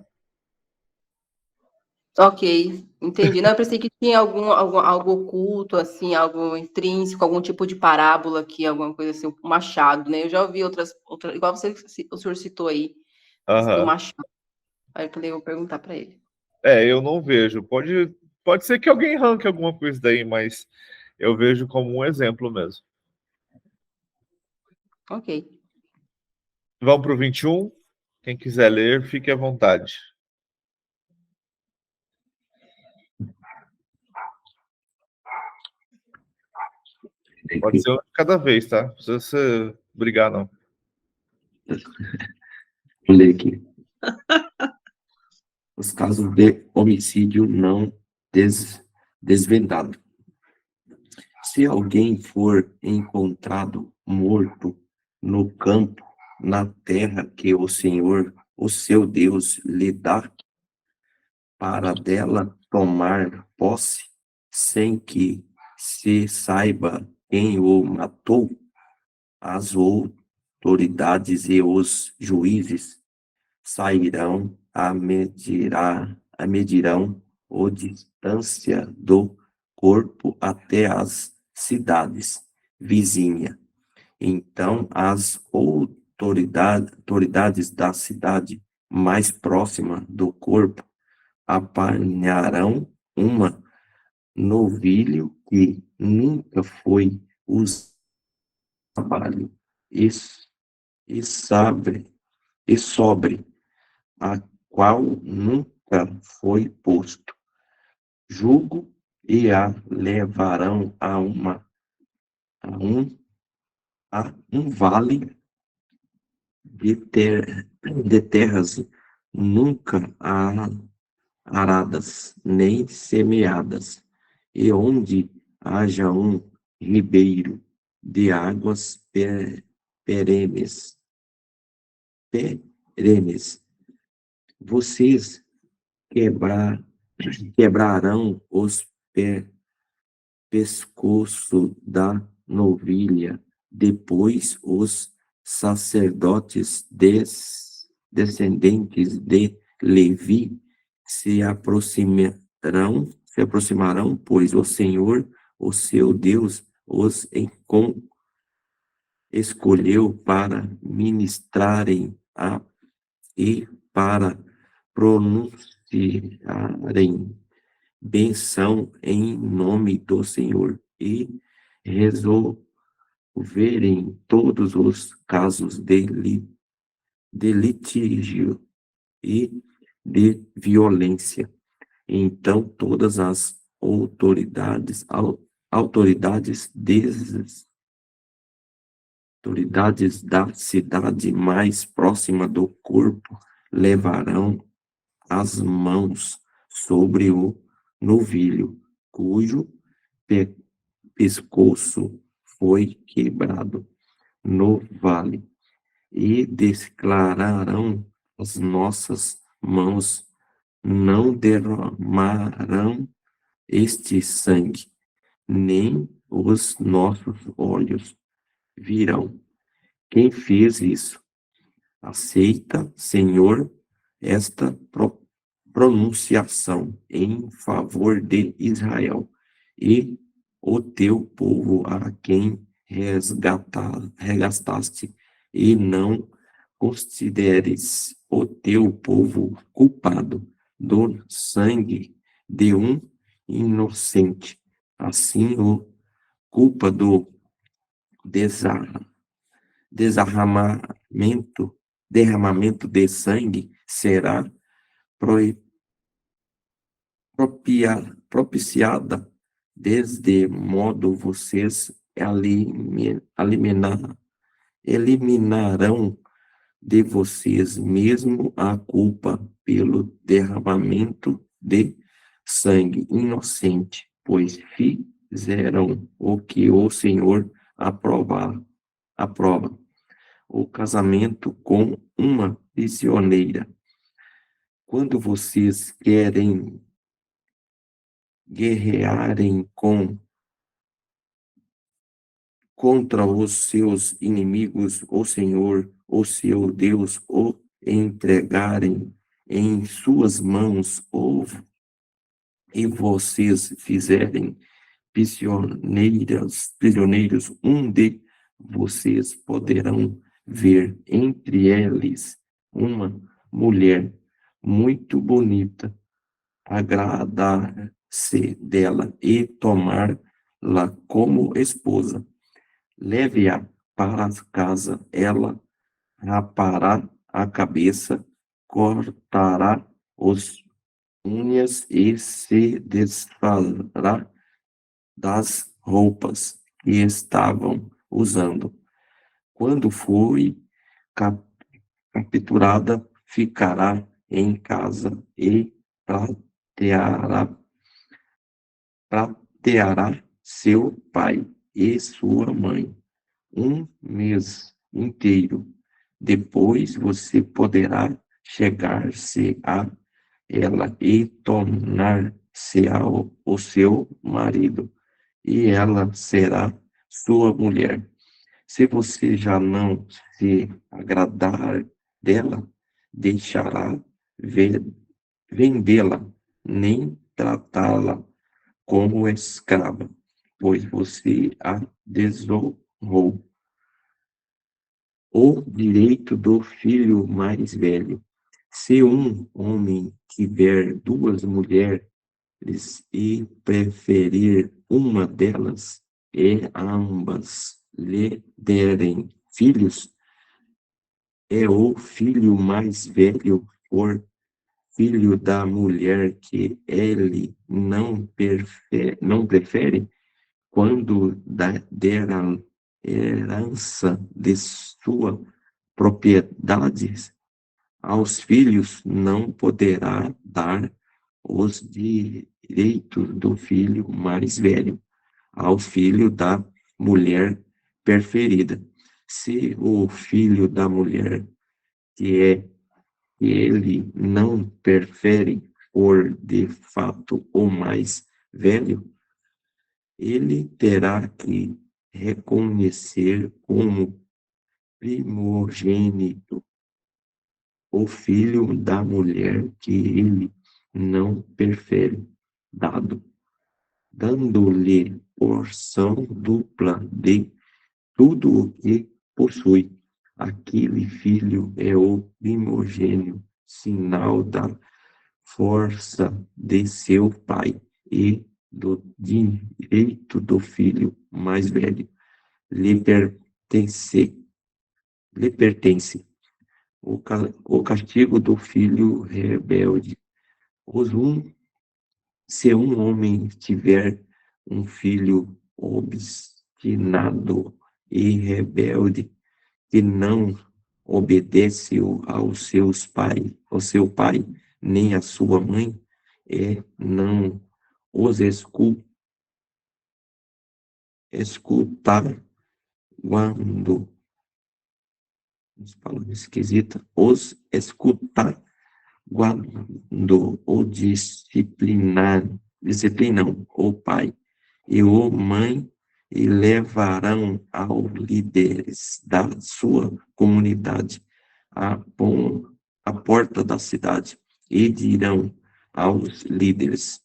Ok, entendi. Não, eu pensei que tinha algo oculto, assim, algo intrínseco, algum tipo de parábola aqui, alguma coisa assim, um machado, né? Eu já ouvi outras igual o senhor citou aí, do Aham. machado. Aí eu falei, eu vou perguntar para ele. Eu não vejo. Pode ser que alguém arranque alguma coisa daí, mas eu vejo como um exemplo mesmo. Ok. Vamos pro 21. Quem quiser ler, fique à vontade. Pode ser um de cada vez, tá? Não precisa você brigar, não. Vou ler aqui. Os casos de homicídio não desvendado. Se alguém for encontrado morto no campo, na terra que o Senhor, o seu Deus, lhe dá, para dela tomar posse, sem que se saiba quem o matou, as autoridades e os juízes sairão medirão a distância do corpo até as cidades vizinhas. Então, as autoridades da cidade mais próxima do corpo apanharão uma novilho que nunca foi usado para trabalho e, e sabe e sobre a qual nunca foi posto jugo e a levarão a um, a um vale de terras nunca aradas nem semeadas, e onde haja um ribeiro de águas perenes. Perenes. Vocês quebrar, quebrarão os pescoço da novilha. Depois os sacerdotes descendentes de Levi se aproximarão, pois o Senhor, o seu Deus, os escolheu para ministrarem e para pronunciarem benção em nome do Senhor e resolverem todos os casos de litígio e de violência. Então, todas as autoridades da cidade mais próxima do corpo levarão as mãos sobre o novilho, cujo pescoço foi quebrado no vale, e declararão: as nossas mãos não derramarão este sangue, nem os nossos olhos virão. Quem fez isso? Aceita, Senhor, esta pronunciação em favor de Israel e o teu povo a quem resgataste, e não consideres o teu povo culpado do sangue de um inocente. Assim, o culpa do derramamento de sangue será propiciada, desde modo vocês eliminarão de vocês mesmo a culpa pelo derramamento de sangue inocente, pois fizeram o que o Senhor aprova, o casamento com uma prisioneira. Quando vocês querem guerrearem contra os seus inimigos, o Senhor, o seu Deus, entregarem em suas mãos, e vocês fizerem prisioneiros, um de vocês poderão ver entre eles uma mulher muito bonita, agradar-se dela e tomá-la como esposa. Leve-a para casa, ela rapará a cabeça, cortará os unhas e se desfará das roupas que estavam usando. Quando foi cap- capturada, ficará em casa e prateará, prateará seu pai e sua mãe um mês inteiro. Depois você poderá chegar-se a ela e tornar-se o seu marido, e ela será sua mulher. Se você já não se agradar dela, deixará vendê-la, nem tratá-la como escrava, pois você a desonrou. O direito do filho mais velho. Se um homem tiver duas mulheres e preferir uma delas, e ambas lhe derem filhos, é o filho mais velho for filho da mulher que ele não prefere, quando der a herança de sua propriedade aos filhos, não poderá dar os direitos do filho mais velho ao filho da mulher preferida. Se o filho da mulher que ele não prefere for de fato o mais velho, ele terá que reconhecer como primogênito o filho da mulher que ele não prefere, dando-lhe porção dupla de tudo o que possui. Aquele filho é o primogênito, sinal da força de seu pai e do direito do filho mais velho. Lhe pertence, lhe pertence o castigo do filho rebelde. Se um homem tiver um filho obstinado e rebelde, que não obedece ao seu pai, nem à sua mãe, e não os escutar quando, palavra esquisita, os escutar quando o disciplinam o pai e o mãe, e levarão aos líderes da sua comunidade à porta da cidade, e dirão aos líderes: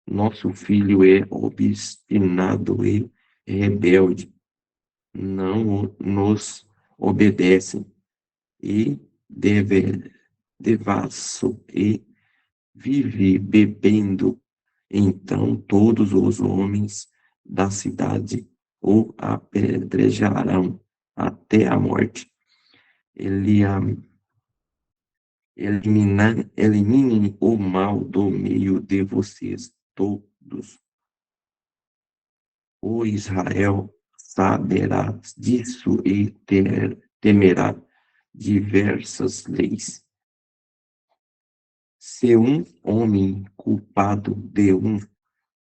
nosso filho é obstinado e rebelde, não nos obedecem, e devasso e vive bebendo. Então todos os homens da cidade o apedrejarão até a morte. Eliminem o mal do meio de vocês todos. O Israel saberá disso e temerá diversas leis. Se um homem culpado de um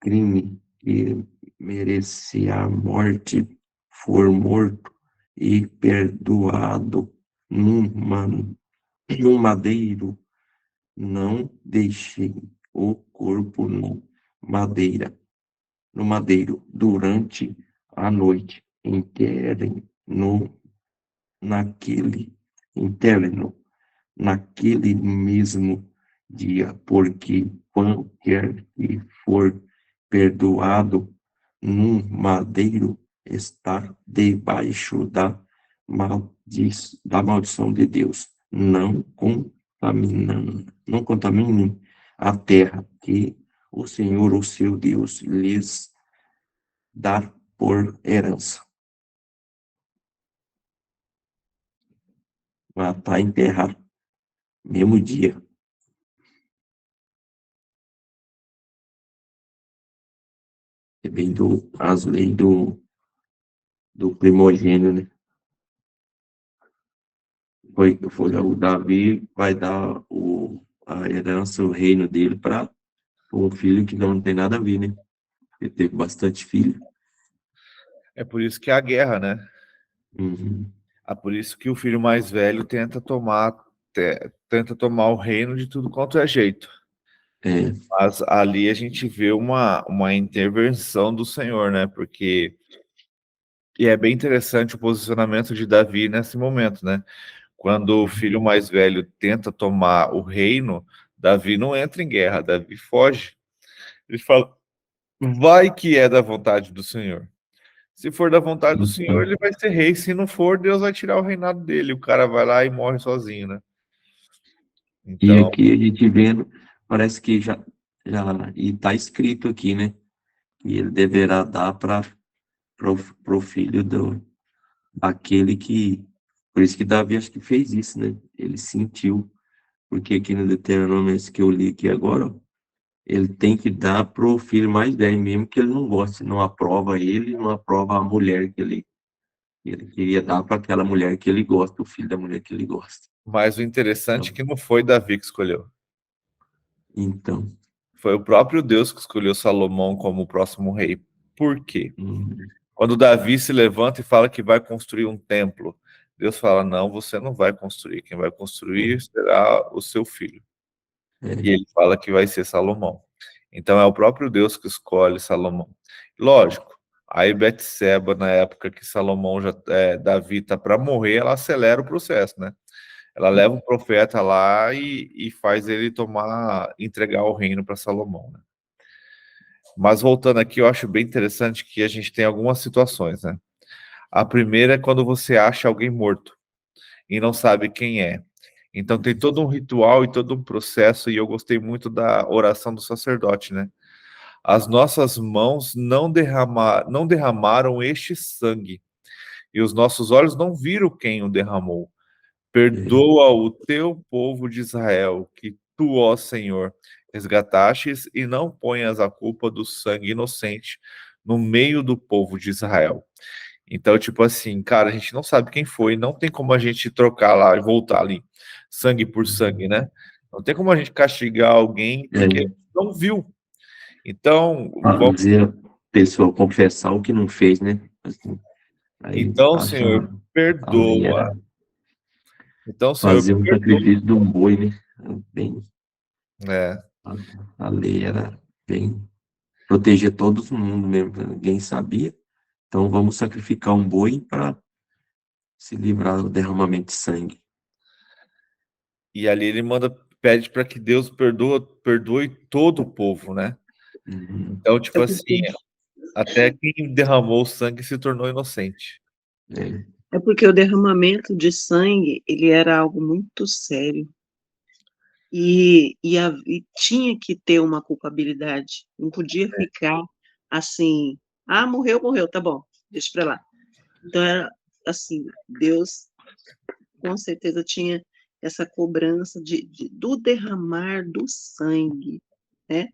crime que merecia a morte for morto e perdoado no madeiro, não deixem o corpo no madeiro durante a noite, enterrem-no naquele interno, naquele mesmo dia, porque qualquer que for perdoado num madeiro está debaixo da maldição de Deus. Não contaminem a terra que o Senhor, o seu Deus, lhes dá por herança. Matar e enterrar, mesmo dia. É bem as leis do primogênito, né? O Davi vai dar a herança, o reino dele para um filho que não tem nada a ver, né? Ele teve bastante filho. É por isso que há guerra, né? Uhum. É por isso que o filho mais velho tenta tomar o reino de tudo quanto é jeito. É, Mas ali a gente vê uma intervenção do Senhor, né? Porque e é bem interessante o posicionamento de Davi nesse momento, né? Quando o filho mais velho tenta tomar o reino, Davi não entra em guerra, Davi foge. Ele fala: vai que é da vontade do Senhor. Se for da vontade do Senhor, ele vai ser rei. Se não for, Deus vai tirar o reinado dele. O cara vai lá e morre sozinho, né? e Então, aqui a gente vendo, parece que e está escrito aqui, né? Que ele deverá dar para o filho daquele que. Por isso que Davi acho que fez isso, né? Ele sentiu, porque aqui no Deuteronômio, esse que eu li aqui agora, ó, ele tem que dar pro filho mais velho, mesmo que ele não goste, não aprova ele, não aprova a mulher que ele queria dar para aquela mulher que ele gosta, o filho da mulher que ele gosta. mas o interessante é que não foi Davi que escolheu. Então, Foi o próprio Deus que escolheu Salomão como o próximo rei. Por quê? hum, Quando Davi se levanta e fala que vai construir um templo, Deus fala: não, você não vai construir. Quem vai construir será o seu filho. E é, ele fala que vai ser Salomão. Então é o próprio Deus que escolhe Salomão. Lógico, aí Betseba, na época que Davi está para morrer, ela acelera o processo, né? Ela leva o profeta lá e faz ele entregar o reino para Salomão, né? Mas voltando aqui, eu acho bem interessante que a gente tem algumas situações, né? A primeira é quando você acha alguém morto e não sabe quem é. Então tem todo um ritual e todo um processo, e eu gostei muito da oração do sacerdote, né? As nossas mãos não derramaram este sangue, e os nossos olhos não viram quem o derramou. Perdoa o teu povo de Israel, que tu, ó Senhor, resgatastes, e não ponhas a culpa do sangue inocente no meio do povo de Israel. Então, tipo assim, cara, a gente não sabe quem foi, não tem como a gente trocar lá e voltar ali, sangue por sangue, né? Não tem como a gente castigar alguém porque não viu. Então, vamos, fazer a pessoa confessar o que não fez, né? Assim, aí então, acha Senhor, a lei perdoa. era Então, Senhor, fazer um perdoa. sacrifício de um boi, né? Bem, É, a lei era bem proteger todo mundo mesmo, ninguém sabia. Então vamos sacrificar um boi para se livrar do derramamento de sangue. e ali ele pede para que Deus perdoe todo o povo, né? Uhum. Então, É tipo assim, porque, até quem derramou o sangue se tornou inocente. É, é porque o derramamento de sangue, ele era algo muito sério. E tinha que ter uma culpabilidade. Não podia ficar assim, ah, morreu, morreu, tá bom, deixa pra lá. Então, era assim, Deus com certeza tinha essa cobrança do derramar do sangue, né?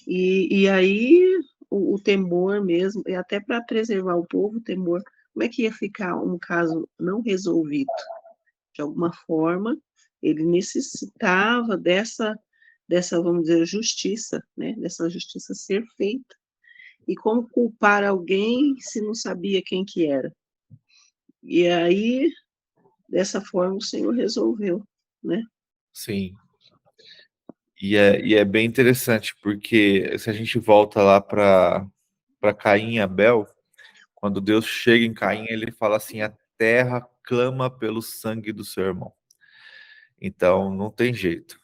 E aí o temor mesmo, e até para preservar o povo, o temor, como é que ia ficar um caso não resolvido? De alguma forma, ele necessitava dessa, vamos dizer, justiça, né? Dessa justiça ser feita. E como culpar alguém se não sabia quem que era? E aí, dessa forma, o Senhor resolveu, né? Sim. E é bem interessante, porque se a gente volta lá para Caim e Abel, quando Deus chega em Caim, ele fala assim: a terra clama pelo sangue do seu irmão. Então, não tem jeito.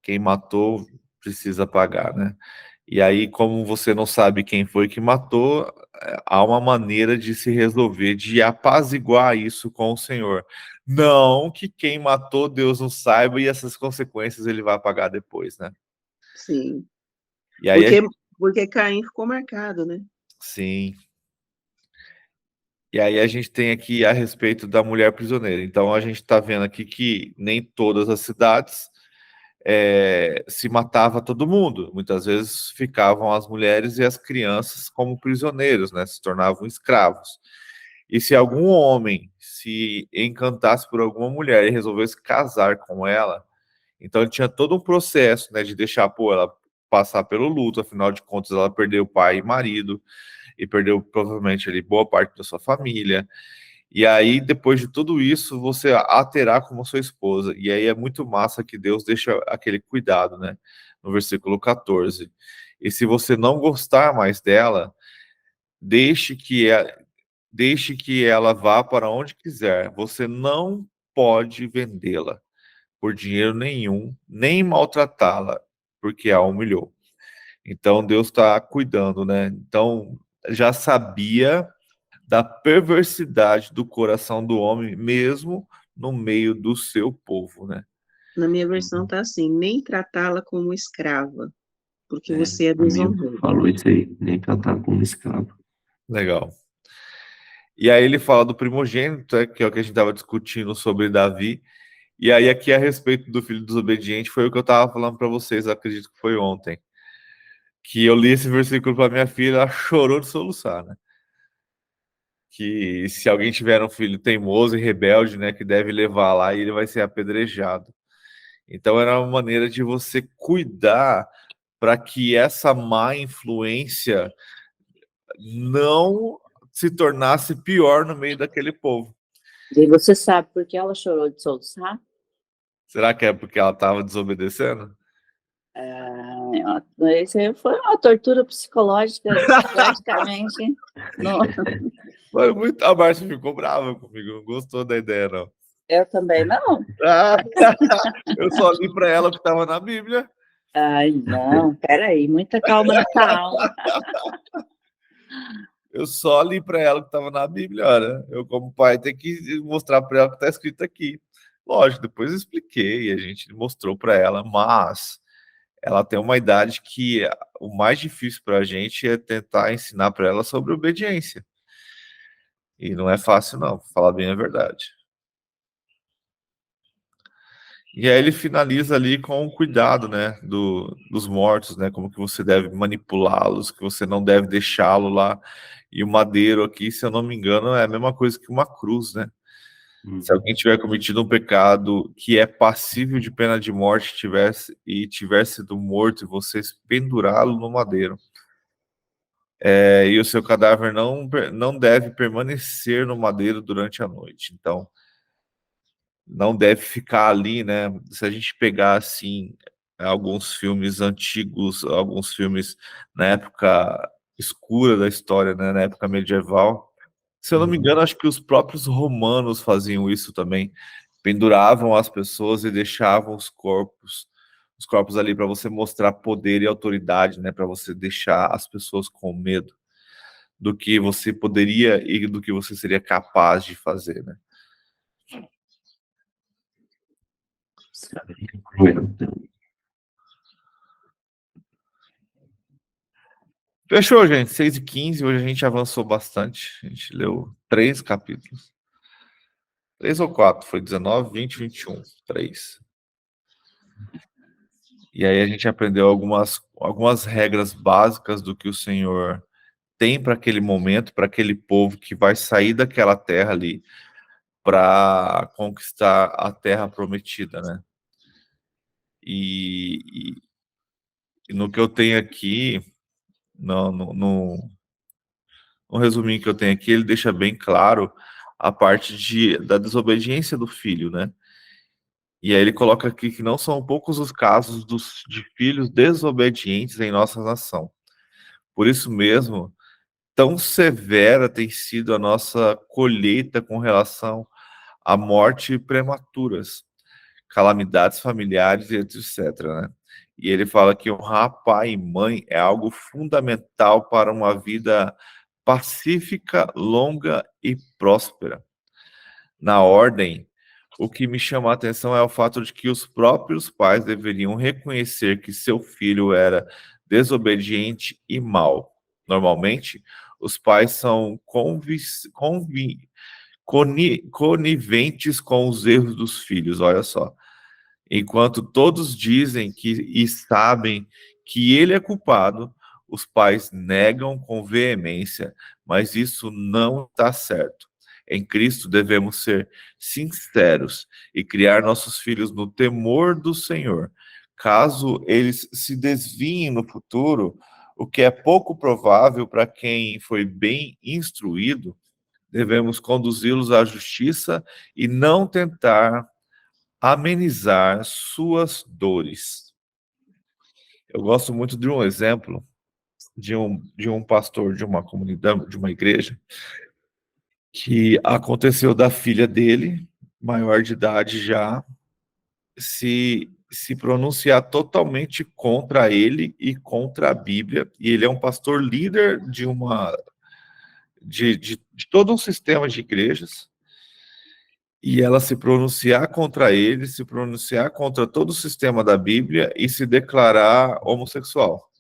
Quem matou precisa pagar, né? E aí, como você não sabe quem foi que matou, há uma maneira de se resolver, de apaziguar isso com o Senhor. Não que quem matou Deus não saiba e essas consequências ele vai pagar depois, né? Sim. E aí, Porque Caim ficou marcado, né? sim. E aí a gente tem aqui a respeito da mulher prisioneira. Então a gente está vendo aqui que nem todas as cidades se matava todo mundo. Muitas vezes ficavam as mulheres e as crianças como prisioneiros, né? Se tornavam escravos. E se algum homem se encantasse por alguma mulher e resolvesse casar com ela, então ele tinha todo um processo, né, de deixar ela passar pelo luto. Afinal de contas, ela perdeu o pai e marido e perdeu provavelmente ali boa parte da sua família. E aí, depois de tudo isso, você a terá como sua esposa. E aí é muito massa que Deus deixa aquele cuidado, né? No versículo 14. E se você não gostar mais dela, deixe que ela vá para onde quiser. Você não pode vendê-la por dinheiro nenhum, nem maltratá-la, porque a humilhou. Então, Deus está cuidando, né? Então, já sabia da perversidade do coração do homem, mesmo no meio do seu povo, né? Na minha versão tá assim, nem tratá-la como escrava, porque É, você a a minha desonrou. falou isso aí, nem tratar como escravo. Legal. E aí ele fala do primogênito, que é o que a gente estava discutindo sobre Davi. E aí aqui a respeito do filho desobediente foi o que eu estava falando para vocês, acredito que foi ontem. Que eu li esse versículo para minha filha, ela chorou de soluçar, né? Que se alguém tiver um filho teimoso e rebelde, né, que deve levar lá e ele vai ser apedrejado. Então era uma maneira de você cuidar para que essa má influência não se tornasse pior no meio daquele povo. E você sabe por que ela chorou de soluçar? Será que é porque ela estava desobedecendo? Isso aí foi uma tortura psicológica, praticamente. Não, Foi muito. A Márcia ficou brava comigo, não gostou da ideia, não. eu também não. Ah, eu só li para ela o que estava na Bíblia. Ai, não, peraí, muita calma nessa alma. Eu só li para ela o que estava na Bíblia. Olha, eu, como pai, tenho que mostrar para ela o que está escrito aqui. Lógico, depois eu expliquei, a gente mostrou para ela, mas ela tem uma idade que o mais difícil para a gente é tentar ensinar para ela sobre obediência. E não é fácil, não, pra falar bem a verdade. E aí ele finaliza ali com o cuidado, né, dos mortos, né, como que você deve manipulá-los, que você não deve deixá-lo lá. E o madeiro aqui, se eu não me engano, é a mesma coisa que uma cruz, né? Se alguém tiver cometido um pecado que é passível de pena de morte, tiver sido morto e vocês pendurá-lo no madeiro, e o seu cadáver não deve permanecer no madeiro durante a noite. Então, não deve ficar ali, né? Se a gente pegar assim alguns filmes antigos, alguns filmes na época escura da história, né? Na época medieval, se eu não me engano, acho que os próprios romanos faziam isso também. Penduravam as pessoas e deixavam os corpos ali para você mostrar poder e autoridade, né? Para você deixar as pessoas com medo do que você poderia e do que você seria capaz de fazer, né? Fechou, gente. 6h15. Hoje a gente avançou bastante. A gente leu 3 capítulos. 3 ou 4? Foi 19, 20, 21. 3. E aí a gente aprendeu algumas regras básicas do que o Senhor tem para aquele momento, para aquele povo que vai sair daquela terra ali para conquistar a terra prometida, né? E no que eu tenho aqui, no resuminho que eu tenho aqui, ele deixa bem claro a parte da desobediência do filho, né? E aí ele coloca aqui que não são poucos os casos de filhos desobedientes em nossa nação. Por isso mesmo, tão severa tem sido a nossa colheita com relação a morte prematuras, calamidades familiares e etc., né? E ele fala que honrar pai e mãe é algo fundamental para uma vida pacífica, longa e próspera. Na ordem, o que me chama a atenção é o fato de que os próprios pais deveriam reconhecer que seu filho era desobediente e mau. Normalmente, os pais são coniventes com os erros dos filhos, olha só. Enquanto todos dizem que e sabem que ele é culpado, os pais negam com veemência, mas isso não está certo. Em Cristo devemos ser sinceros e criar nossos filhos no temor do Senhor. Caso eles se desviem no futuro, o que é pouco provável para quem foi bem instruído, devemos conduzi-los à justiça e não tentar amenizar suas dores. Eu gosto muito de um exemplo de um pastor de uma comunidade, de uma igreja, que aconteceu da filha dele, maior de idade já, se pronunciar totalmente contra ele e contra a Bíblia. E ele é um pastor líder de todo um sistema de igrejas. E ela se pronunciar contra ele, se pronunciar contra todo o sistema da Bíblia e se declarar homossexual.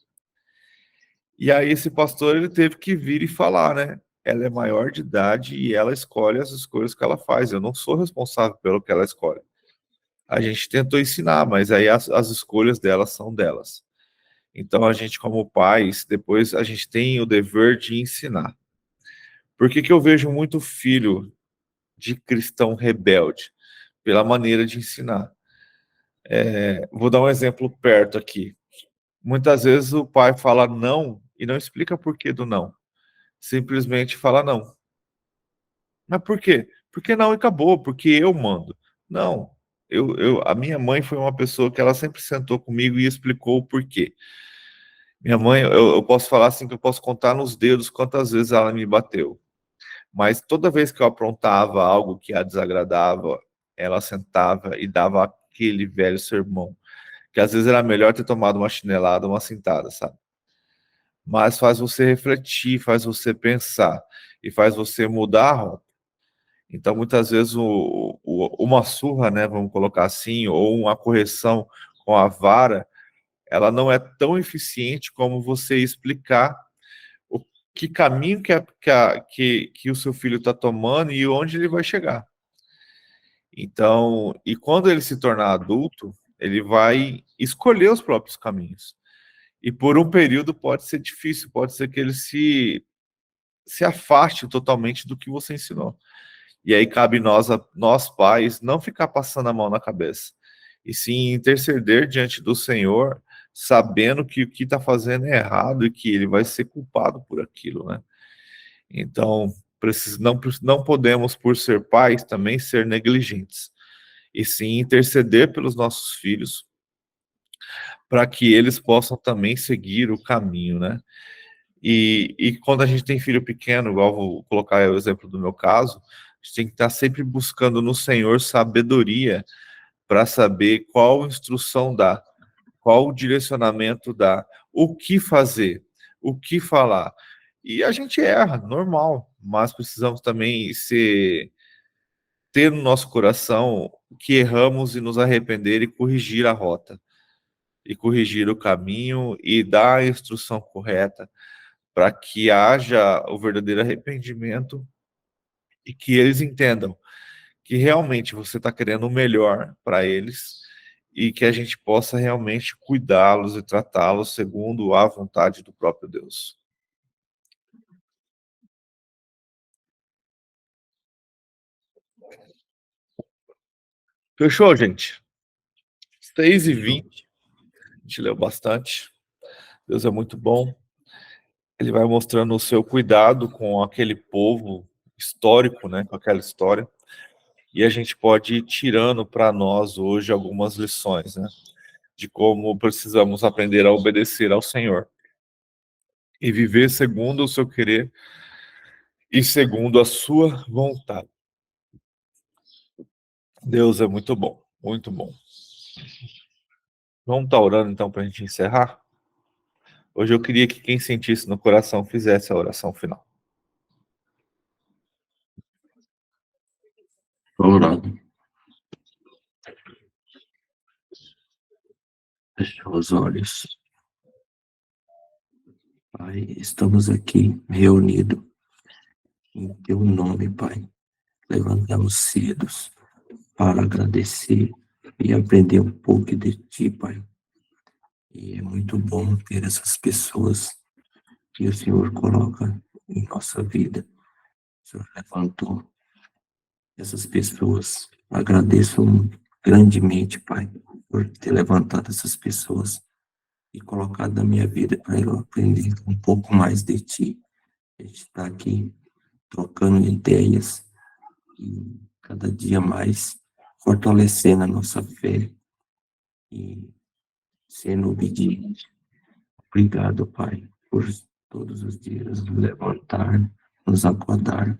E aí esse pastor ele teve que vir e falar, né? Ela é maior de idade e ela escolhe as escolhas que ela faz. Eu não sou responsável pelo que ela escolhe. A gente tentou ensinar, mas aí as escolhas delas são delas. Então a gente, como pais, depois a gente tem o dever de ensinar. Por que eu vejo muito filho de cristão rebelde? Pela maneira de ensinar. Vou dar um exemplo perto aqui. Muitas vezes o pai fala não e não explica por que do não. Simplesmente fala não. Mas por quê? Porque não e acabou, porque eu mando. Não. A minha mãe foi uma pessoa que ela sempre sentou comigo e explicou o porquê. Minha mãe, eu posso falar assim que eu posso contar nos dedos quantas vezes ela me bateu. Mas toda vez que eu aprontava algo que a desagradava, ela sentava e dava aquele velho sermão. Que às vezes era melhor ter tomado uma chinelada, uma cintada, sabe? Mas faz você refletir, faz você pensar e faz você mudar a rota. Então, muitas vezes, uma surra, né, vamos colocar assim, ou uma correção com a vara, ela não é tão eficiente como você explicar o que caminho que o seu filho está tomando e onde ele vai chegar. Então, e quando ele se tornar adulto, ele vai escolher os próprios caminhos. E por um período pode ser difícil, pode ser que ele se afaste totalmente do que você ensinou. E aí cabe nós pais, não ficar passando a mão na cabeça, e sim interceder diante do Senhor, sabendo que o que está fazendo é errado e que ele vai ser culpado por aquilo, né? Então, não podemos, por ser pais, também ser negligentes, e sim interceder pelos nossos filhos, para que eles possam também seguir o caminho, né? E quando a gente tem filho pequeno, igual vou colocar o exemplo do meu caso, a gente tem que estar sempre buscando no Senhor sabedoria para saber qual instrução dar, qual direcionamento dar, o que fazer, o que falar. E a gente erra, normal, mas precisamos também ter no nosso coração que erramos e nos arrepender e corrigir a rota, e corrigir o caminho e dar a instrução correta, para que haja o verdadeiro arrependimento e que eles entendam que realmente você está querendo o melhor para eles e que a gente possa realmente cuidá-los e tratá-los segundo a vontade do próprio Deus. Fechou, gente? 6h20. A gente leu bastante. Deus é muito bom. Ele vai mostrando o seu cuidado com aquele povo histórico, né, com aquela história. E a gente pode ir tirando para nós hoje algumas lições, né, de como precisamos aprender a obedecer ao Senhor e viver segundo o seu querer e segundo a sua vontade. Deus é muito bom, muito bom. Vamos estar orando então para a gente encerrar? Hoje eu queria que quem sentisse no coração fizesse a oração final. Orando. Feche os olhos. Pai, estamos aqui reunidos em Teu nome, Pai. Levantamos cedos para agradecer e aprender um pouco de Ti, Pai. E é muito bom ter essas pessoas que o Senhor coloca em nossa vida. O Senhor levantou essas pessoas. Agradeço grandemente, Pai, por ter levantado essas pessoas e colocado na minha vida para eu aprender um pouco mais de Ti. A gente está aqui trocando ideias e cada dia mais fortalecendo a nossa fé e sendo obediente. Obrigado, Pai, por todos os dias nos levantar, nos acordar.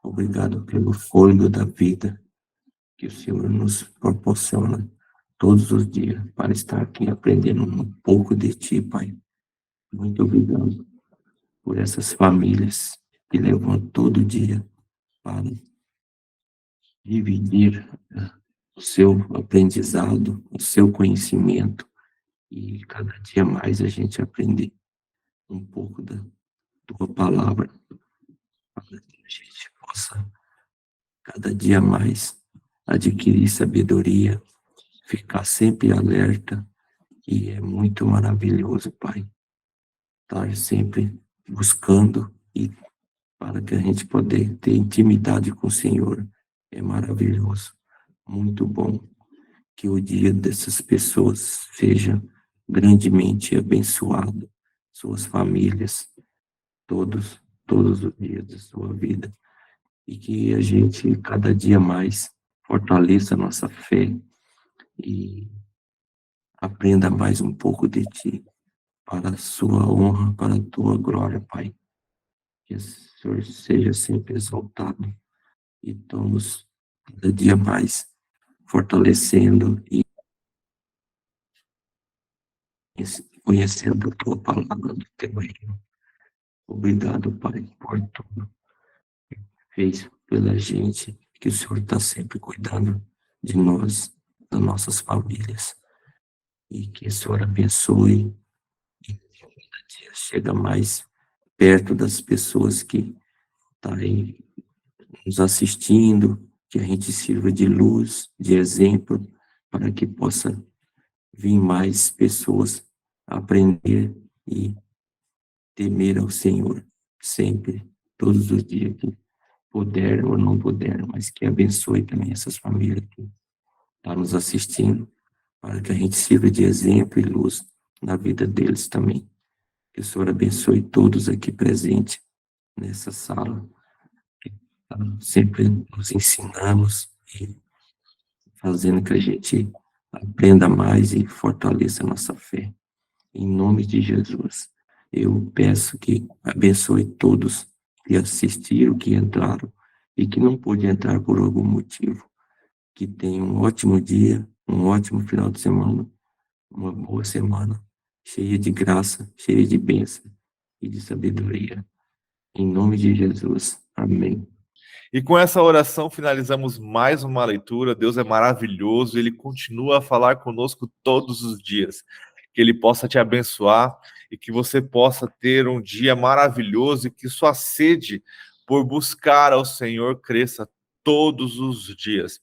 Obrigado pelo fôlego da vida que o Senhor nos proporciona todos os dias para estar aqui aprendendo um pouco de Ti, Pai. Muito obrigado por essas famílias que levantam todo dia para dividir o seu aprendizado, o seu conhecimento e cada dia mais a gente aprender um pouco da Tua palavra para que a gente possa cada dia mais adquirir sabedoria, ficar sempre alerta, e é muito maravilhoso, Pai, estar sempre buscando e para que a gente poder ter intimidade com o Senhor. É maravilhoso, muito bom que o dia dessas pessoas seja grandemente abençoado, suas famílias, todos os dias da sua vida, e que a gente cada dia mais fortaleça a nossa fé e aprenda mais um pouco de Ti, para a sua honra, para a Tua glória, Pai. Que o Senhor seja sempre exaltado e estamos cada dia mais fortalecendo e conhecendo a Tua palavra do Teu reino. Obrigado, Pai, por tudo que fez pela gente, que o Senhor está sempre cuidando de nós, das nossas famílias, e que o Senhor abençoe e cada dia chega mais perto das pessoas que estão aí nos assistindo, que a gente sirva de luz, de exemplo, para que possa vir mais pessoas a aprender e temer ao Senhor, sempre, todos os dias que puder ou não puder, mas que abençoe também essas famílias que estão nos assistindo, para que a gente sirva de exemplo e luz na vida deles também. Que o Senhor abençoe todos aqui presentes nessa sala, que sempre nos ensinamos e fazendo que a gente aprenda mais e fortaleça a nossa fé. Em nome de Jesus, eu peço que abençoe todos que assistiram, que entraram e que não pôde entrar por algum motivo. Que tenham um ótimo dia, um ótimo final de semana, uma boa semana, cheia de graça, cheia de bênção e de sabedoria. Em nome de Jesus. Amém. E com essa oração finalizamos mais uma leitura. Deus é maravilhoso, Ele continua a falar conosco todos os dias. Que Ele possa te abençoar e que você possa ter um dia maravilhoso e que sua sede por buscar ao Senhor cresça todos os dias.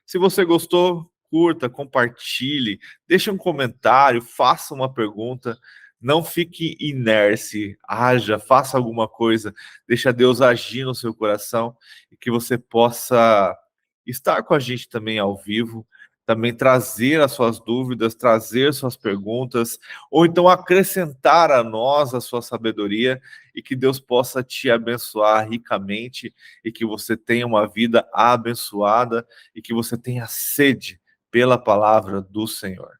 Se você gostou, curta, compartilhe, deixe um comentário, faça uma pergunta. Não fique inerte, haja, faça alguma coisa, deixa Deus agir no seu coração e que você possa estar com a gente também ao vivo, também trazer as suas dúvidas, trazer suas perguntas, ou então acrescentar a nós a sua sabedoria e que Deus possa te abençoar ricamente e que você tenha uma vida abençoada e que você tenha sede pela palavra do Senhor.